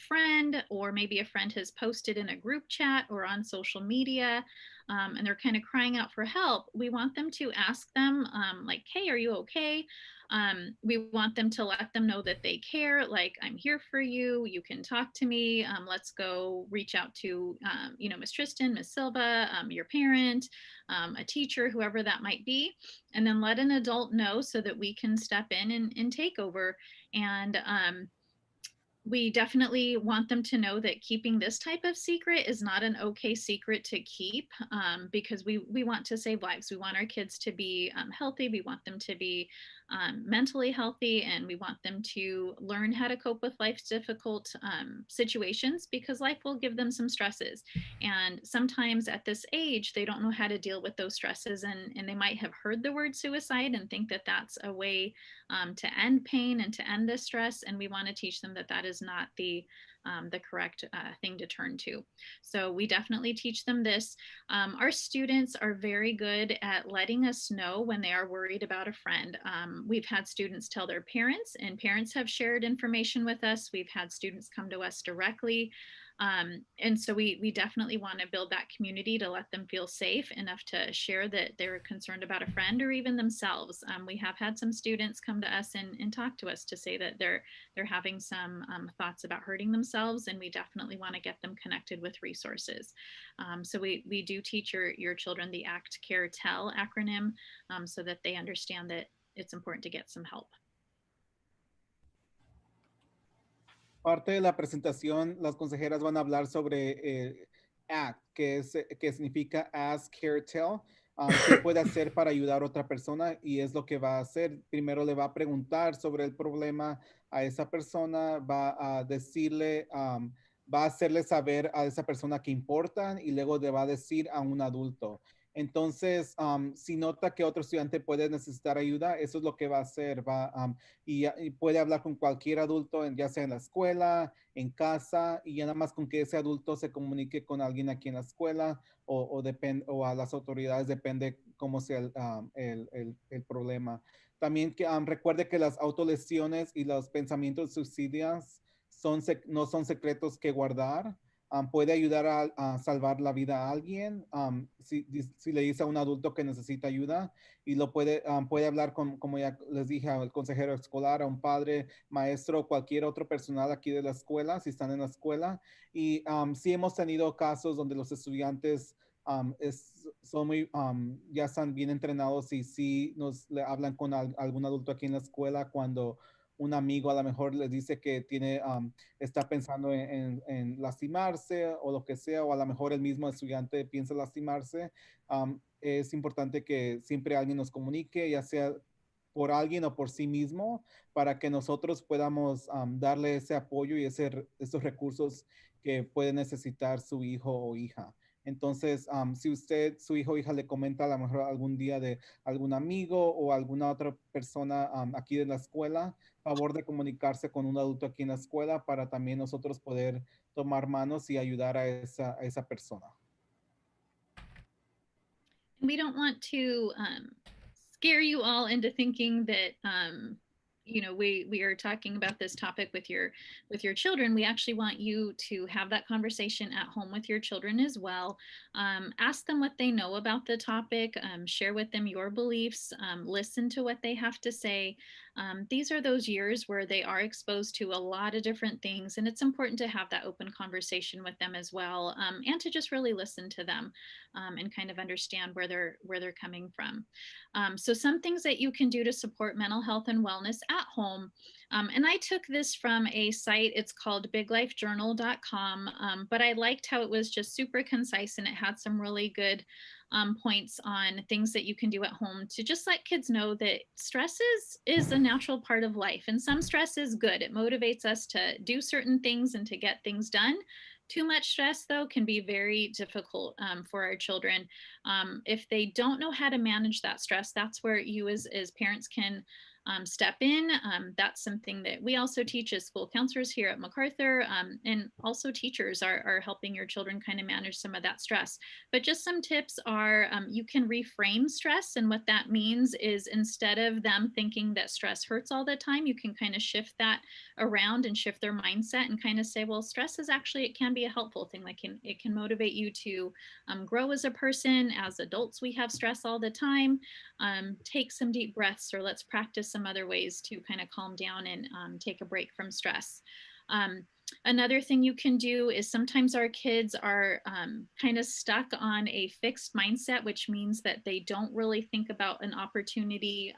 friend, or maybe a friend has posted in a group chat or on social media, and they're kind of crying out for help, we want them to ask them, like, "Hey, are you okay?" We want them to let them know that they care, like, "I'm here for you, you can talk to me, let's go reach out to Miss Tristan, Miss Silva, your parent, a teacher, whoever that might be," and then let an adult know so that we can step in and take over. And we definitely want them to know that keeping this type of secret is not an okay secret to keep, because we want to save lives. We want our kids to be healthy. We want them to be mentally healthy, and we want them to learn how to cope with life's difficult situations, because life will give them some stresses. And sometimes at this age, they don't know how to deal with those stresses, and they might have heard the word suicide and think that that's a way to end pain and to end this stress. And we want to teach them that that is not the correct thing to turn to. So we definitely teach them this. Our students are very good at letting us know when they are worried about a friend. We've had students tell their parents, and parents have shared information with us. We've had students come to us directly. And so we definitely want to build that community to let them feel safe enough to share that they're concerned about a friend or even themselves. We have had some students come to us and talk to us to say that they're having some thoughts about hurting themselves, and we definitely want to get them connected with resources. So we do teach your children the ACT, Care, Tell acronym, so that they understand that it's important to get some help. Parte de la presentación, las consejeras van a hablar sobre ACT, que significa Ask, Care, Tell. ¿Qué puede hacer para ayudar a otra persona? Y es lo que va a hacer. Primero le va a preguntar sobre el problema a esa persona, va a decirle, va a hacerle saber a esa persona que importan, y luego le va a decir a un adulto. Entonces, si nota que otro estudiante puede necesitar ayuda, eso es lo que va a hacer. Y puede hablar con cualquier adulto, ya sea en la escuela, en casa, y ya nada más con que ese adulto se comunique con alguien aquí en la escuela o a las autoridades, depende cómo sea el problema. También recuerde que las autolesiones y los pensamientos suicidas no son secretos que guardar. Puede ayudar a salvar la vida a alguien, si le dice a un adulto que necesita ayuda, y puede hablar como ya les dije, al consejero escolar, a un padre, maestro, cualquier otro personal aquí de la escuela, si están en la escuela. Y sí hemos tenido casos donde los estudiantes ya están bien entrenados, y sí le hablan con algún adulto aquí en la escuela cuando un amigo a lo mejor les dice que está pensando en lastimarse o lo que sea, o a lo mejor el mismo estudiante piensa lastimarse. Es importante que siempre alguien nos comunique, ya sea por alguien o por sí mismo, para que nosotros podamos darle ese apoyo y esos recursos que puede necesitar su hijo o hija. Entonces, si su hijo o hija le comenta a lo mejor algún día de algún amigo o alguna otra persona aquí de la escuela, favor de comunicarse con un adulto aquí en la escuela para también nosotros poder tomar manos y ayudar a esa persona. We don't want to scare you all into thinking that we are talking about this topic with your children. We actually want you to have that conversation at home with your children as well. Ask them what they know about the topic, share with them your beliefs, listen to what they have to say. These are those years where they are exposed to a lot of different things, and it's important to have that open conversation with them as well, and to just really listen to them and kind of understand where they're coming from. So some things that you can do to support mental health and wellness at home. And I took this from a site, it's called biglifejournal.com, but I liked how it was just super concise, and it had some really good points on things that you can do at home to just let kids know that stress is a natural part of life, and some stress is good. It motivates us to do certain things and to get things done. Too much stress, though, can be very difficult for our children. If they don't know how to manage that stress, that's where you as parents can step in. That's something that we also teach as school counselors here at MacArthur, and also teachers are helping your children kind of manage some of that stress. But just some tips are you can reframe stress, and what that means is instead of them thinking that stress hurts all the time, you can kind of shift that around and shift their mindset and kind of say, well, stress is actually, it can be a helpful thing. Like it can motivate you to grow as a person. As adults, we have stress all the time. Take some deep breaths, or let's practice some other ways to kind of calm down and take a break from stress. Another thing you can do is sometimes our kids are kind of stuck on a fixed mindset, which means that they don't really think about an opportunity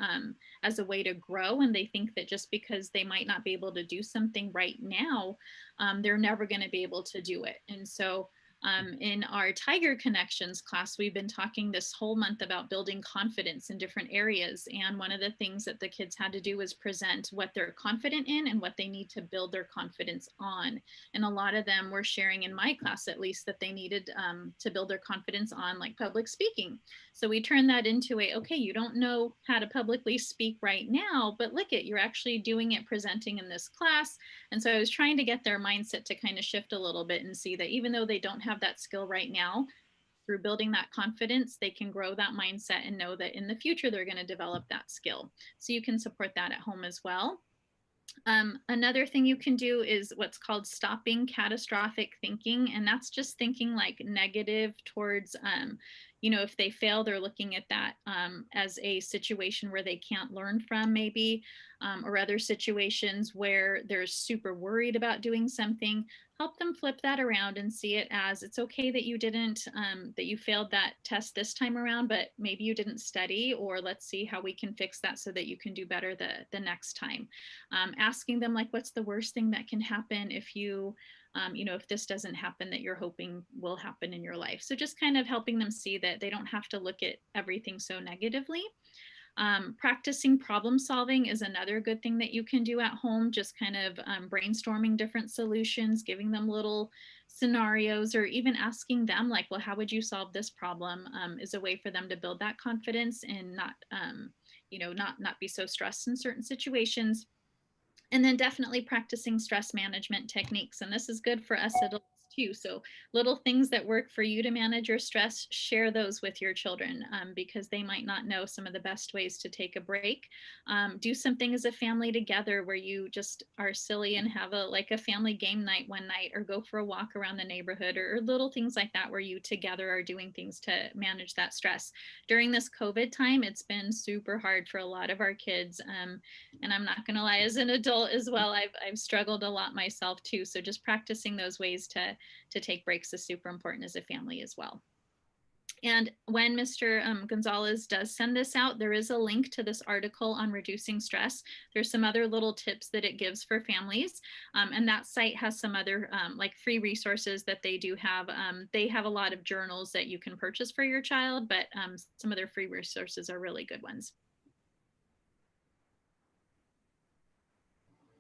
as a way to grow. And they think that just because they might not be able to do something right now, they're never going to be able to do it. And so in our Tiger Connections class, we've been talking this whole month about building confidence in different areas. And one of the things that the kids had to do was present what they're confident in and what they need to build their confidence on. And a lot of them were sharing, in my class at least, that they needed to build their confidence on like public speaking. So we turned that into okay, you don't know how to publicly speak right now, but look it, you're actually doing it, presenting in this class. And so I was trying to get their mindset to kind of shift a little bit and see that even though they don't have that skill right now, through building that confidence, they can grow that mindset and know that in the future, they're going to develop that skill. So you can support that at home as well. Another thing you can do is what's called stopping catastrophic thinking. And that's just thinking like negative towards, if they fail, they're looking at that as a situation where they can't learn from maybe, or other situations where they're super worried about doing something. Help them flip that around and see it as it's okay that you didn't, that you failed that test this time around, but maybe you didn't study, or let's see how we can fix that so that you can do better the next time. Asking them like, what's the worst thing that can happen if you, if this doesn't happen that you're hoping will happen in your life. So just kind of helping them see that they don't have to look at everything so negatively. Practicing problem solving is another good thing that you can do at home, just kind of brainstorming different solutions, giving them little scenarios, or even asking them like, well, how would you solve this problem, is a way for them to build that confidence and not, not be so stressed in certain situations. And then definitely practicing stress management techniques. And this is good for us adults too. So little things that work for you to manage your stress, share those with your children, because they might not know some of the best ways to take a break. Do something as a family together where you just are silly and have a family game night one night, or go for a walk around the neighborhood, or little things like that where you together are doing things to manage that stress. During this COVID time, it's been super hard for a lot of our kids. And I'm not going to lie, as an adult as well, I've struggled a lot myself too. So just practicing those ways to take breaks is super important as a family as well. And when Mr. Gonzalez does send this out, there is a link to this article on reducing stress. There's some other little tips that it gives for families. And that site has some other like free resources that they do have. They have a lot of journals that you can purchase for your child, but some of their free resources are really good ones.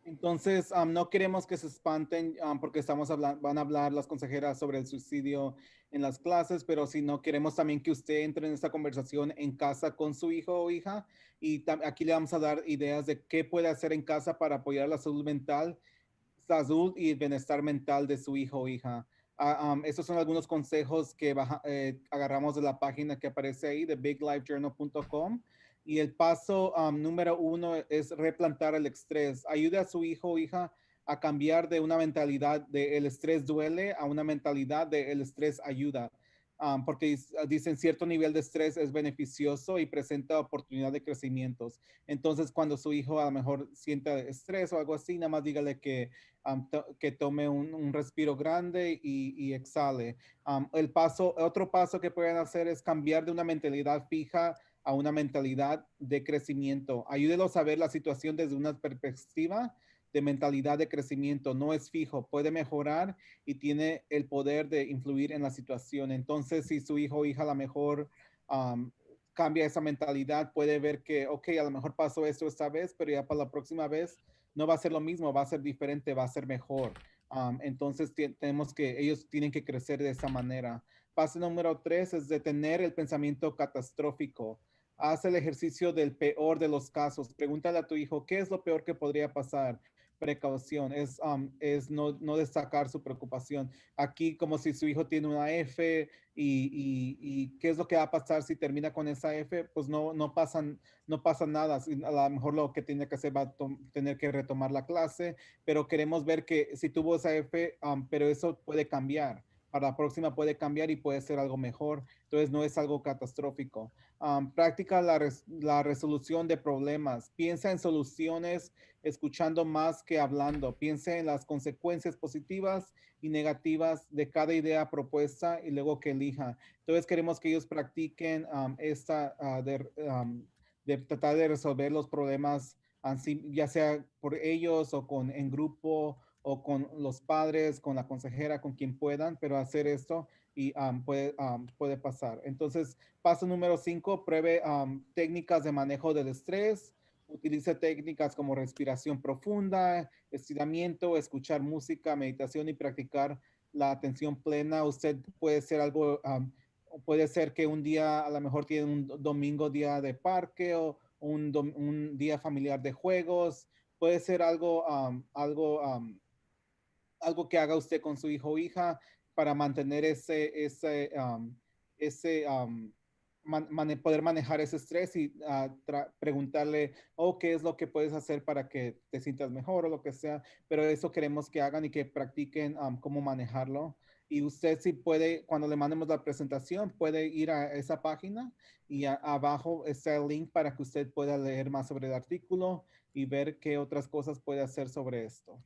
Entonces, no queremos que se espanten porque van a hablar las consejeras sobre el suicidio en las clases, pero si no, queremos también que usted entre en esta conversación en casa con su hijo o hija, y aquí le vamos a dar ideas de qué puede hacer en casa para apoyar la salud mental, salud y el bienestar mental de su hijo o hija. Estos son algunos consejos que agarramos de la página que aparece ahí, de biglifejournal.com. Y el paso número 1 es replantar el estrés. Ayude a su hijo o hija a cambiar de una mentalidad de el estrés duele a una mentalidad de el estrés ayuda. Porque dicen cierto nivel de estrés es beneficioso y presenta oportunidad de crecimientos. Entonces, cuando su hijo a lo mejor sienta estrés o algo así, nada más dígale que tome un respiro grande y exhale. Otro paso que pueden hacer es cambiar de una mentalidad fija a una mentalidad de crecimiento. Ayúdelos a ver la situación desde una perspectiva de mentalidad de crecimiento, no es fijo, puede mejorar y tiene el poder de influir en la situación. Entonces, si su hijo o hija a lo mejor cambia esa mentalidad, puede ver que, ok, a lo mejor pasó esto esta vez, pero ya para la próxima vez no va a ser lo mismo, va a ser diferente, va a ser mejor. Entonces, tenemos que, ellos tienen que crecer de esa manera. Paso número 3 es detener el pensamiento catastrófico. Haz el ejercicio del peor de los casos. Pregúntale a tu hijo, ¿qué es lo peor que podría pasar? Precaución, es no destacar su preocupación. Aquí como si su hijo tiene una F y qué es lo que va a pasar si termina con esa F, pues no pasa nada. A lo mejor lo que tiene que hacer va a tener que retomar la clase, pero queremos ver que si tuvo esa F, pero eso puede cambiar. Para la próxima puede cambiar y puede ser algo mejor. Entonces no es algo catastrófico. Practica la resolución de problemas. Piensa en soluciones escuchando más que hablando. Piensa en las consecuencias positivas y negativas de cada idea propuesta y luego que elija. Entonces queremos que ellos practiquen de tratar de resolver los problemas, ya sea por ellos o en grupo o con los padres, con la consejera, con quien puedan, pero hacer esto y puede pasar. Entonces, paso número 5, pruebe técnicas de manejo del estrés. Utilice técnicas como respiración profunda, estiramiento, escuchar música, meditación y practicar la atención plena. Usted puede ser algo, puede ser que un día a lo mejor tiene un domingo día de parque o un día familiar de juegos. Puede ser algo que haga usted con su hijo o hija para mantener poder manejar ese estrés y preguntarle, oh, ¿qué es lo que puedes hacer para que te sientas mejor o lo que sea? Pero eso queremos que hagan y que practiquen cómo manejarlo. Y usted si puede, cuando le mandemos la presentación, puede ir a esa página y abajo está el link para que usted pueda leer más sobre el artículo y ver qué otras cosas puede hacer sobre esto.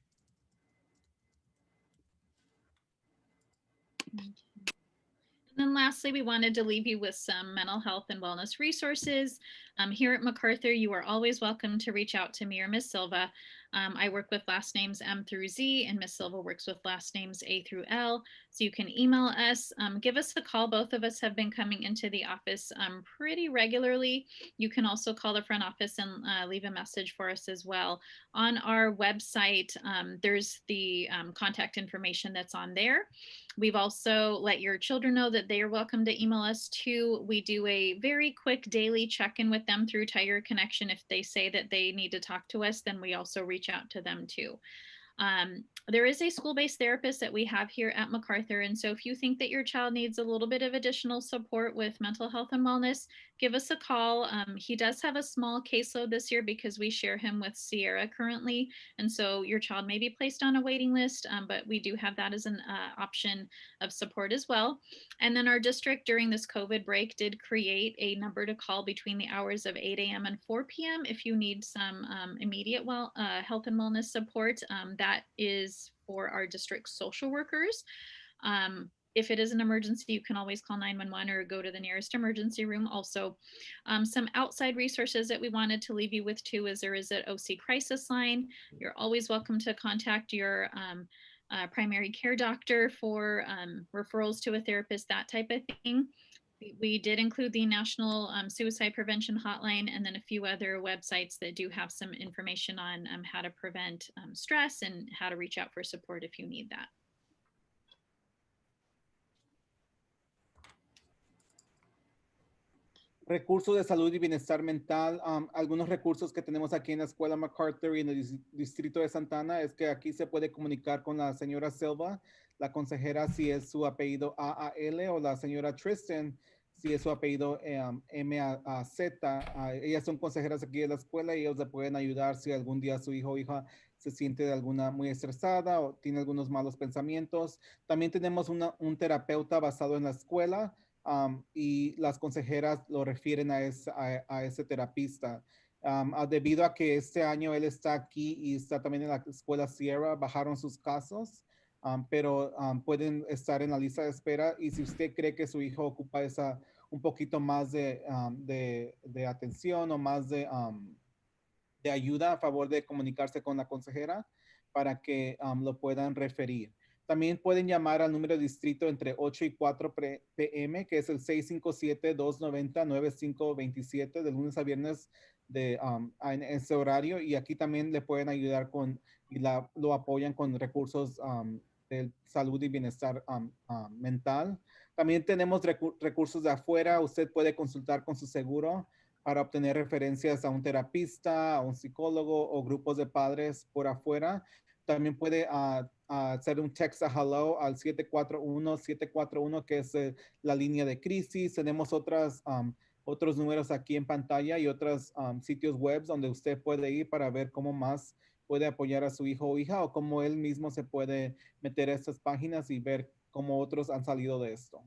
And then lastly, we wanted to leave you with some mental health and wellness resources. Here at MacArthur, you are always welcome to reach out to me or Ms. Silva. I work with last names M through Z, and Ms. Silva works with last names A through L. So you can email us, give us a call. Both of us have been coming into the office pretty regularly. You can also call the front office and leave a message for us as well. On our website, there's the contact information that's on there. We've also let your children know that they are welcome to email us too. We do a very quick daily check-in with them through Tiger Connection. If they say that they need to talk to us, then we also reach out to them too. There is a school-based therapist that we have here at MacArthur. And so if you think that your child needs a little bit of additional support with mental health and wellness, give us a call. He does have a small caseload this year because we share him with Sierra currently. And so your child may be placed on a waiting list, but we do have that as an option of support as well. And then our district during this COVID break did create a number to call between the hours of 8 a.m. and 4 p.m. if you need some immediate health and wellness support. That is for our district social workers. If it is an emergency, you can always call 911 or go to the nearest emergency room. Also, some outside resources that we wanted to leave you with too is there is an OC crisis line. You're always welcome to contact your primary care doctor for referrals to a therapist, that type of thing. We did include the National Suicide Prevention Hotline and then a few other websites that do have some information on how to prevent stress and how to reach out for support if you need that. Recursos de salud y bienestar mental. Algunos recursos que tenemos aquí en la escuela MacArthur y en el distrito de Santana es que aquí se puede comunicar con la señora Silva, la consejera, si es su apellido AAL, o la señora Tristan, si es su apellido MAZ. Ellas son consejeras aquí de la escuela y ellos le pueden ayudar si algún día su hijo o hija se siente de alguna muy estresada o tiene algunos malos pensamientos. También tenemos un terapeuta basado en la escuela. Y las consejeras lo refieren a ese terapista. Debido a que este año él está aquí y está también en la escuela Sierra, bajaron sus casos, pero pueden estar en la lista de espera. Y si usted cree que su hijo ocupa un poquito más de atención o más de ayuda, a favor de comunicarse con la consejera. para que lo puedan referir. También pueden llamar al número de distrito entre 8 y 4 p.m., que es el 657-290-9527, de lunes a viernes en ese horario. Y aquí también le pueden ayudar lo apoyan con recursos de salud y bienestar mental. También tenemos recursos de afuera. Usted puede consultar con su seguro para obtener referencias a un terapista, a un psicólogo o grupos de padres por afuera. También puede hacer un text a hello al 741-741, que es la línea de crisis. Tenemos otros números aquí en pantalla y otros sitios web donde usted puede ir para ver cómo más puede apoyar a su hijo o hija, o cómo él mismo se puede meter a estas páginas y ver cómo otros han salido de esto.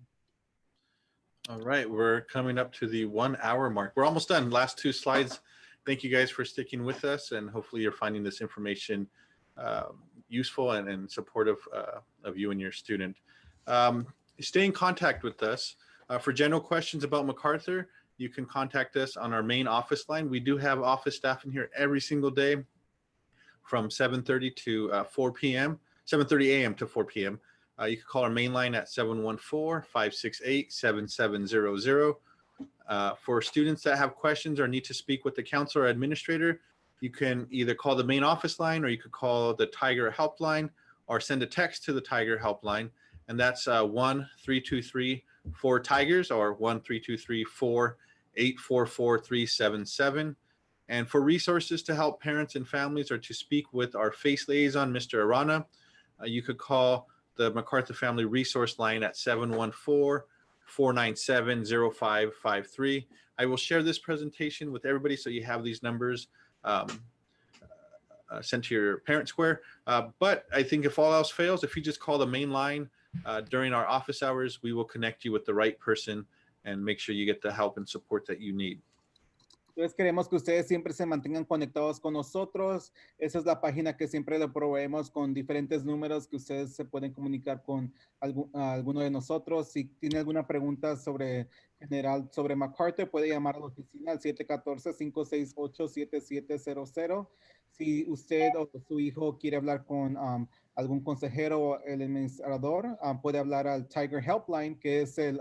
All right, we're coming up to the 1 hour mark. We're almost done. Last two slides. Thank you guys for sticking with us, and hopefully you're finding this information useful and supportive of you and your student. Stay in contact with us. For general questions about MacArthur, you can contact us on our main office line. We do have office staff in here every single day from 7:30 to 4 p.m., 7:30 a.m. to 4 p.m. You can call our main line at 714-568-7700. For students that have questions or need to speak with the counselor or administrator, you can either call the main office line, or you could call the Tiger helpline, or send a text to the Tiger helpline. And that's 1-323-4-TIGERS or 1-323-4-844-377. And for resources to help parents and families or to speak with our FACE liaison, Mr. Arana, you could call the MacArthur Family Resource Line at 714-497-0553. I will share this presentation with everybody so you have these numbers sent to your parent square. But I think if all else fails, if you just call the main line during our office hours, we will connect you with the right person and make sure you get the help and support that you need. Entonces queremos que ustedes siempre se mantengan conectados con nosotros. Esa es la página que siempre le proveemos con diferentes números que ustedes se pueden comunicar con alguno de nosotros. Si tiene alguna pregunta sobre MacArthur, puede llamar a la oficina al 714-568-7700. Si usted o su hijo quiere hablar con algún consejero o el administrador, puede hablar al Tiger Helpline, que es el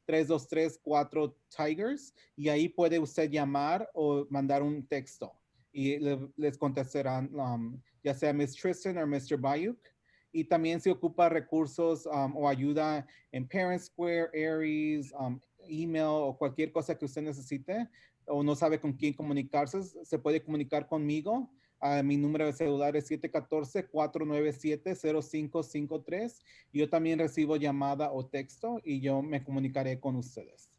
323-4-TIGERS, y ahí puede usted llamar o mandar un texto y les contestarán ya sea Miss Tristan o Mr. Bayuk. Y también se ocupa recursos o ayuda en Parent Square, Aries, email o cualquier cosa que usted necesite o no sabe con quién comunicarse, se puede comunicar conmigo. Mi número de celular es 714-497-0553. Yo también recibo llamada o texto y yo me comunicaré con ustedes.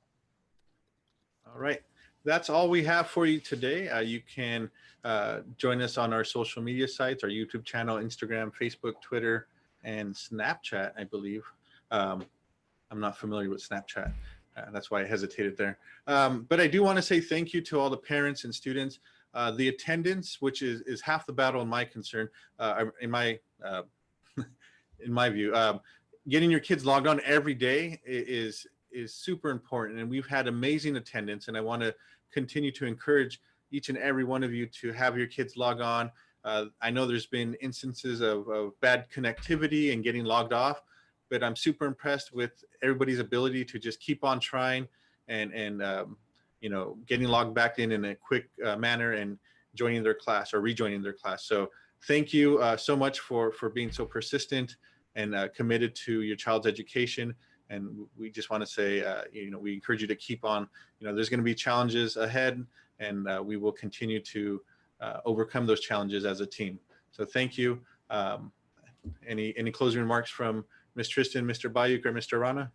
All right. That's all we have for you today. You can join us on our social media sites, our YouTube channel, Instagram, Facebook, Twitter, and Snapchat, I believe. I'm not familiar with Snapchat. That's why I hesitated there. But I do want to say thank you to all the parents and students. The attendance, which is half the battle in my concern, in my view, getting your kids logged on every day is super important. And we've had amazing attendance. And I want to continue to encourage each and every one of you to have your kids log on. I know there's been instances of bad connectivity and getting logged off, but I'm super impressed with everybody's ability to just keep on trying and getting logged back in a quick manner and joining their class or rejoining their class. So thank you so much for being so persistent and committed to your child's education. And we just want to say, we encourage you to keep on. There's going to be challenges ahead, and we will continue to overcome those challenges as a team. So thank you. Any closing remarks from Ms. Tristan, Mr. Bayuk, or Mr. Rana?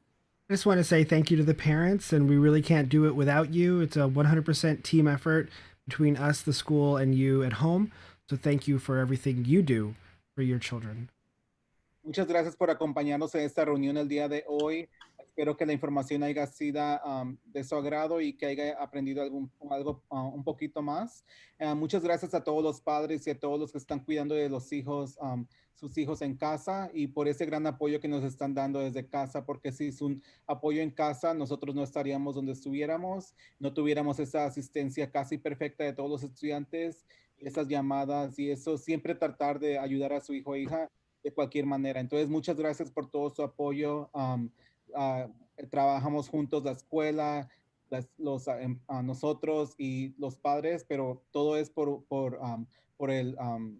I just want to say thank you to the parents, and we really can't do it without you. It's a 100% team effort between us, the school, and you at home. So thank you for everything you do for your children. Muchas gracias por acompañarnos en esta reunión el día de hoy. Espero que la información haya sido de su agrado y que haya aprendido algo un poquito más. Muchas gracias a todos los padres y a todos los que están cuidando de los hijos, sus hijos en casa, y por ese gran apoyo que nos están dando desde casa, porque si es un apoyo en casa, nosotros no estaríamos donde estuviéramos, no tuviéramos esa asistencia casi perfecta de todos los estudiantes. esas llamadas y eso, siempre tratar de ayudar a su hijo o hija de cualquier manera. Entonces, muchas gracias por todo su apoyo. Trabajamos juntos la escuela, nosotros y los padres, pero todo es por el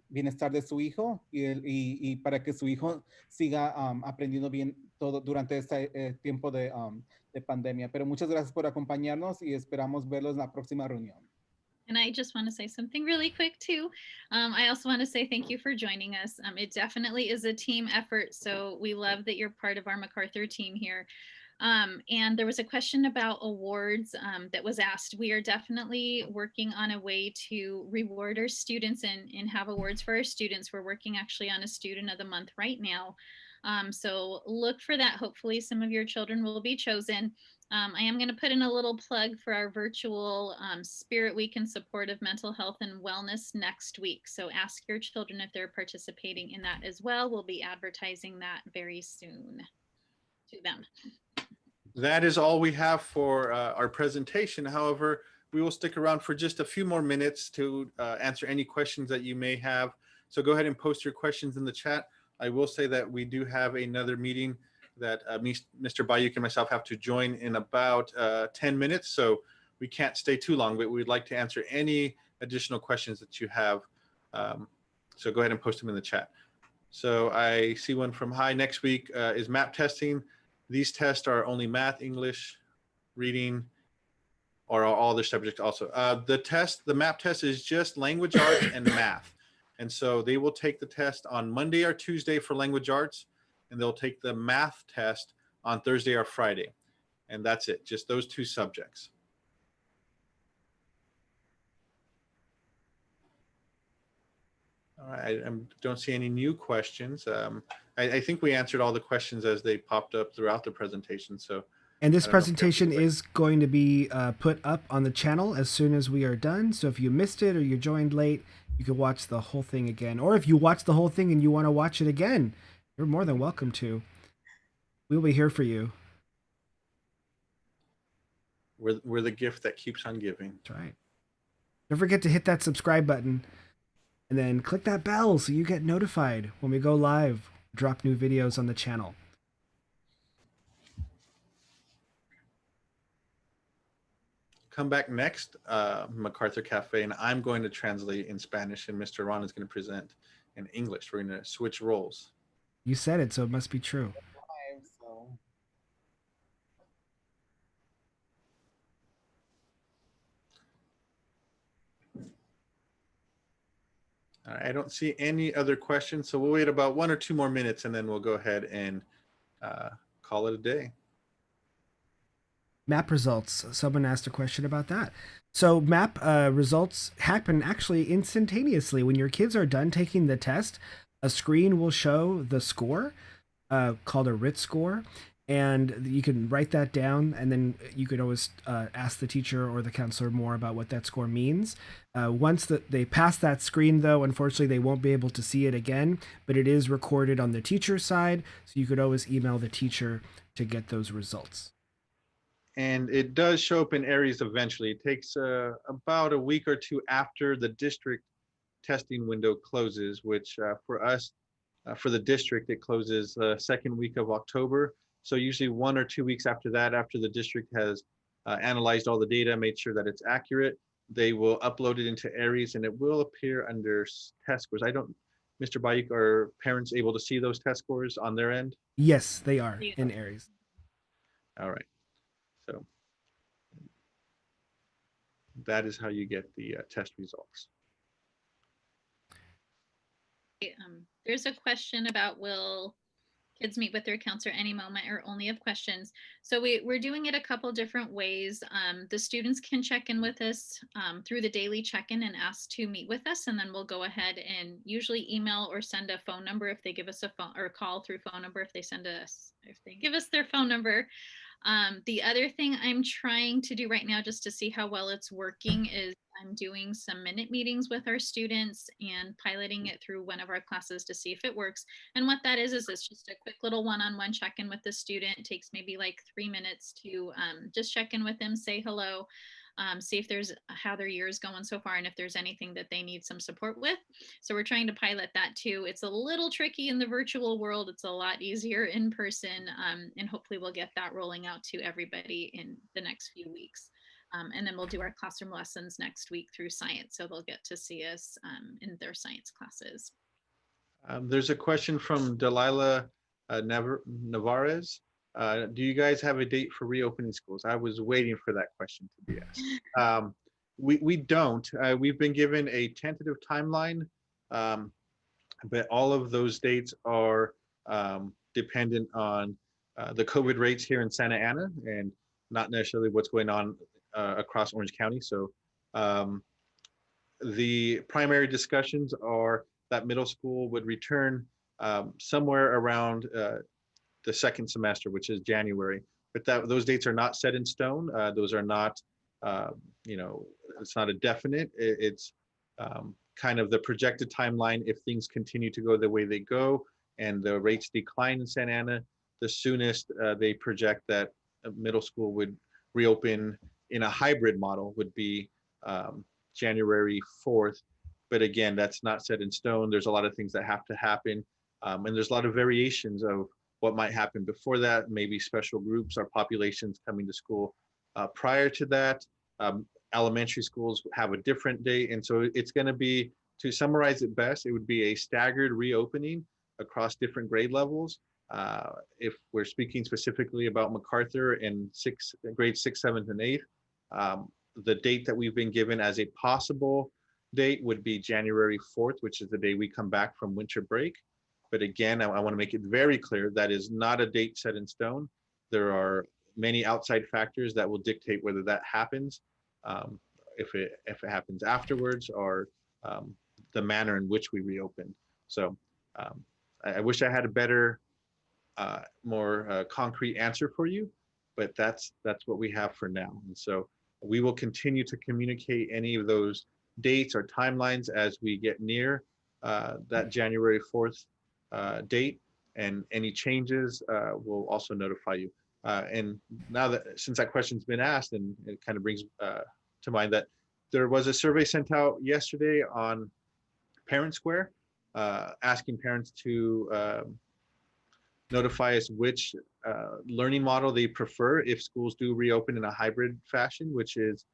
bienestar de su hijo y para que su hijo siga aprendiendo bien todo durante este tiempo de pandemia. Pero muchas gracias por acompañarnos y esperamos verlos en la próxima reunión. And I just want to say something really quick too. I also want to say thank you for joining us. It definitely is a team effort. So we love that you're part of our MacArthur team here. And there was a question about awards that was asked. We are definitely working on a way to reward our students and have awards for our students. We're working actually on a student of the month right now. So look for that. Hopefully some of your children will be chosen. I am going to put in a little plug for our virtual Spirit Week in support of mental health and wellness next week. So ask your children if they're participating in that as well. We'll be advertising that very soon to them. That is all we have for our presentation. However, we will stick around for just a few more minutes to answer any questions that you may have. So go ahead and post your questions in the chat. I will say that we do have another meeting that Mr. Bayuk and myself have to join in about 10 minutes. So we can't stay too long, but we'd like to answer any additional questions that you have. So go ahead and post them in the chat. So I see one from hi, next week is map testing. These tests are only math, English, reading, or all other subjects also. The map test is just language arts and math. And so they will take the test on Monday or Tuesday for language arts, and they'll take the math test on Thursday or Friday. And that's it, just those two subjects. All right, I don't see any new questions. I think we answered all the questions as they popped up throughout the presentation. So, and this presentation is going to be put up on the channel as soon as we are done. So if you missed it or you joined late, you can watch the whole thing again. Or if you watch the whole thing and you want to watch it again, you're more than welcome to. We'll be here for you. We're the gift that keeps on giving. That's right. Don't forget to hit that subscribe button and then click that bell so you get notified when we go live, drop new videos on the channel. Come back next, MacArthur Cafe, and I'm going to translate in Spanish, and Mr. Ron is going to present in English. We're going to switch roles. You said it, so it must be true. I don't see any other questions, so we'll wait about 1 or 2 more minutes, and then we'll go ahead and call it a day. Map results. Someone asked a question about that. So map results happen actually instantaneously. When your kids are done taking the test, a screen will show the score called a RIT score. And you can write that down, and then you could always ask the teacher or the counselor more about what that score means. Once they pass that screen, though, unfortunately, they won't be able to see it again, but it is recorded on the teacher's side, so you could always email the teacher to get those results. And it does show up in Aries eventually. It takes about a week or 2 after the district testing window closes, which for us, for the district, it closes the 2nd week of October. So usually 1 or 2 weeks after that, after the district has analyzed all the data, made sure that it's accurate, they will upload it into Aries, and it will appear under test scores. Mr. Bayuk, are parents able to see those test scores on their end? Yes, they are in Aries. All right. So that is how you get the test results. There's a question about will kids meet with their counselor any moment or only have questions. So we're doing it a couple different ways. The students can check in with us through the daily check-in and ask to meet with us, and then we'll go ahead and usually email or send a phone number if they give us a phone, or call through phone number if they give us their phone number. The other thing I'm trying to do right now, just to see how well it's working, is I'm doing some minute meetings with our students and piloting it through one of our classes to see if it works. And what that is it's just a quick little one-on-one check-in with the student. It takes maybe like 3 minutes to just check in with them, say hello. see if there's how their year is going so far and if there's anything that they need some support with. So we're trying to pilot that too. It's a little tricky in the virtual world. It's a lot easier in person, and hopefully we'll get that rolling out to everybody in the next few weeks. And then we'll do our classroom lessons next week through science. So they'll get to see us in their science classes. There's a question from Delilah Navarez. Do you guys have a date for reopening schools? I was waiting for that question to be asked. We don't. We've been given a tentative timeline, but all of those dates are dependent on the COVID rates here in Santa Ana and not necessarily what's going on across Orange County. So the primary discussions are that middle school would return somewhere around the second semester, which is January. But those dates are not set in stone. Those are not, it's not a definite. It's kind of the projected timeline. If things continue to go the way they go and the rates decline in Santa Ana, the soonest they project that middle school would reopen in a hybrid model would be January 4th. But again, that's not set in stone. There's a lot of things that have to happen. And there's a lot of variations of what might happen before that, maybe special groups or populations coming to school prior to that. Elementary schools have a different date. And so it's going to be, to summarize it best, it would be a staggered reopening across different grade levels. If we're speaking specifically about MacArthur in grades 6, 7th, and 8th, the date that we've been given as a possible date would be January 4th, which is the day we come back from winter break. But again, I want to make it very clear that is not a date set in stone. There are many outside factors that will dictate whether that happens, if it happens afterwards, or the manner in which we reopen. So I wish I had a better, more concrete answer for you, but that's what we have for now. And so we will continue to communicate any of those dates or timelines as we get near that January 4th date, and any changes we'll also notify you. And now that, since that question's been asked, and it kind of brings to mind that there was a survey sent out yesterday on Parent Square asking parents to notify us which learning model they prefer if schools do reopen in a hybrid fashion, which is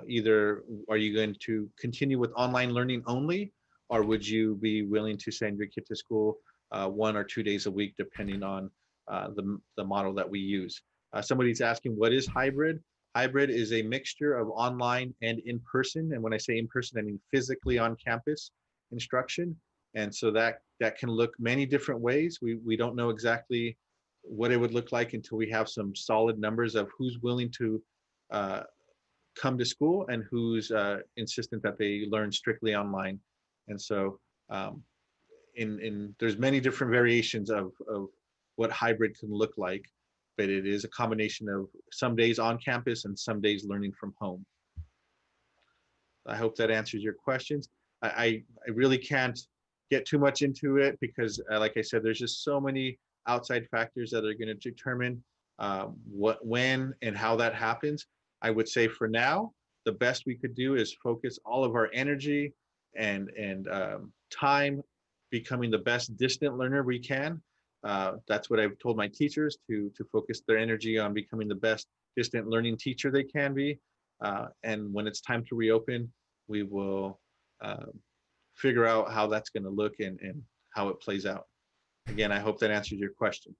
either are you going to continue with online learning only, or would you be willing to send your kid to school 1 or 2 days a week, depending on the model that we use. Somebody's asking, what is hybrid? Hybrid is a mixture of online and in-person. And when I say in-person, I mean physically on campus instruction. And so that can look many different ways. We don't know exactly what it would look like until we have some solid numbers of who's willing to come to school and who's insistent that they learn strictly online. And so there's many different variations of what hybrid can look like, but it is a combination of some days on campus and some days learning from home. I hope that answers your questions. I really can't get too much into it because, like I said, there's just so many outside factors that are going to determine when, and how that happens. I would say for now, the best we could do is focus all of our energy and time becoming the best distant learner we can. That's what I've told my teachers, to focus their energy on becoming the best distant learning teacher they can be. And when it's time to reopen, we will figure out how that's going to look and how it plays out. Again, I hope that answers your question.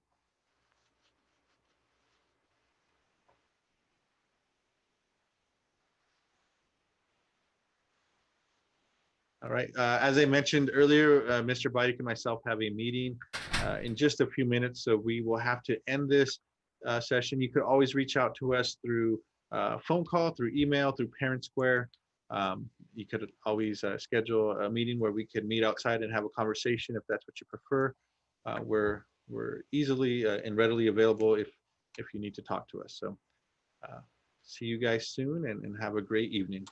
All right, as I mentioned earlier, Mr. Biden and myself have a meeting in just a few minutes, so we will have to end this session. You could always reach out to us through phone call, through email, through Parent Square. You could always schedule a meeting where we could meet outside and have a conversation if that's what you prefer. We're easily and readily available if you need to talk to us. So see you guys soon, and have a great evening.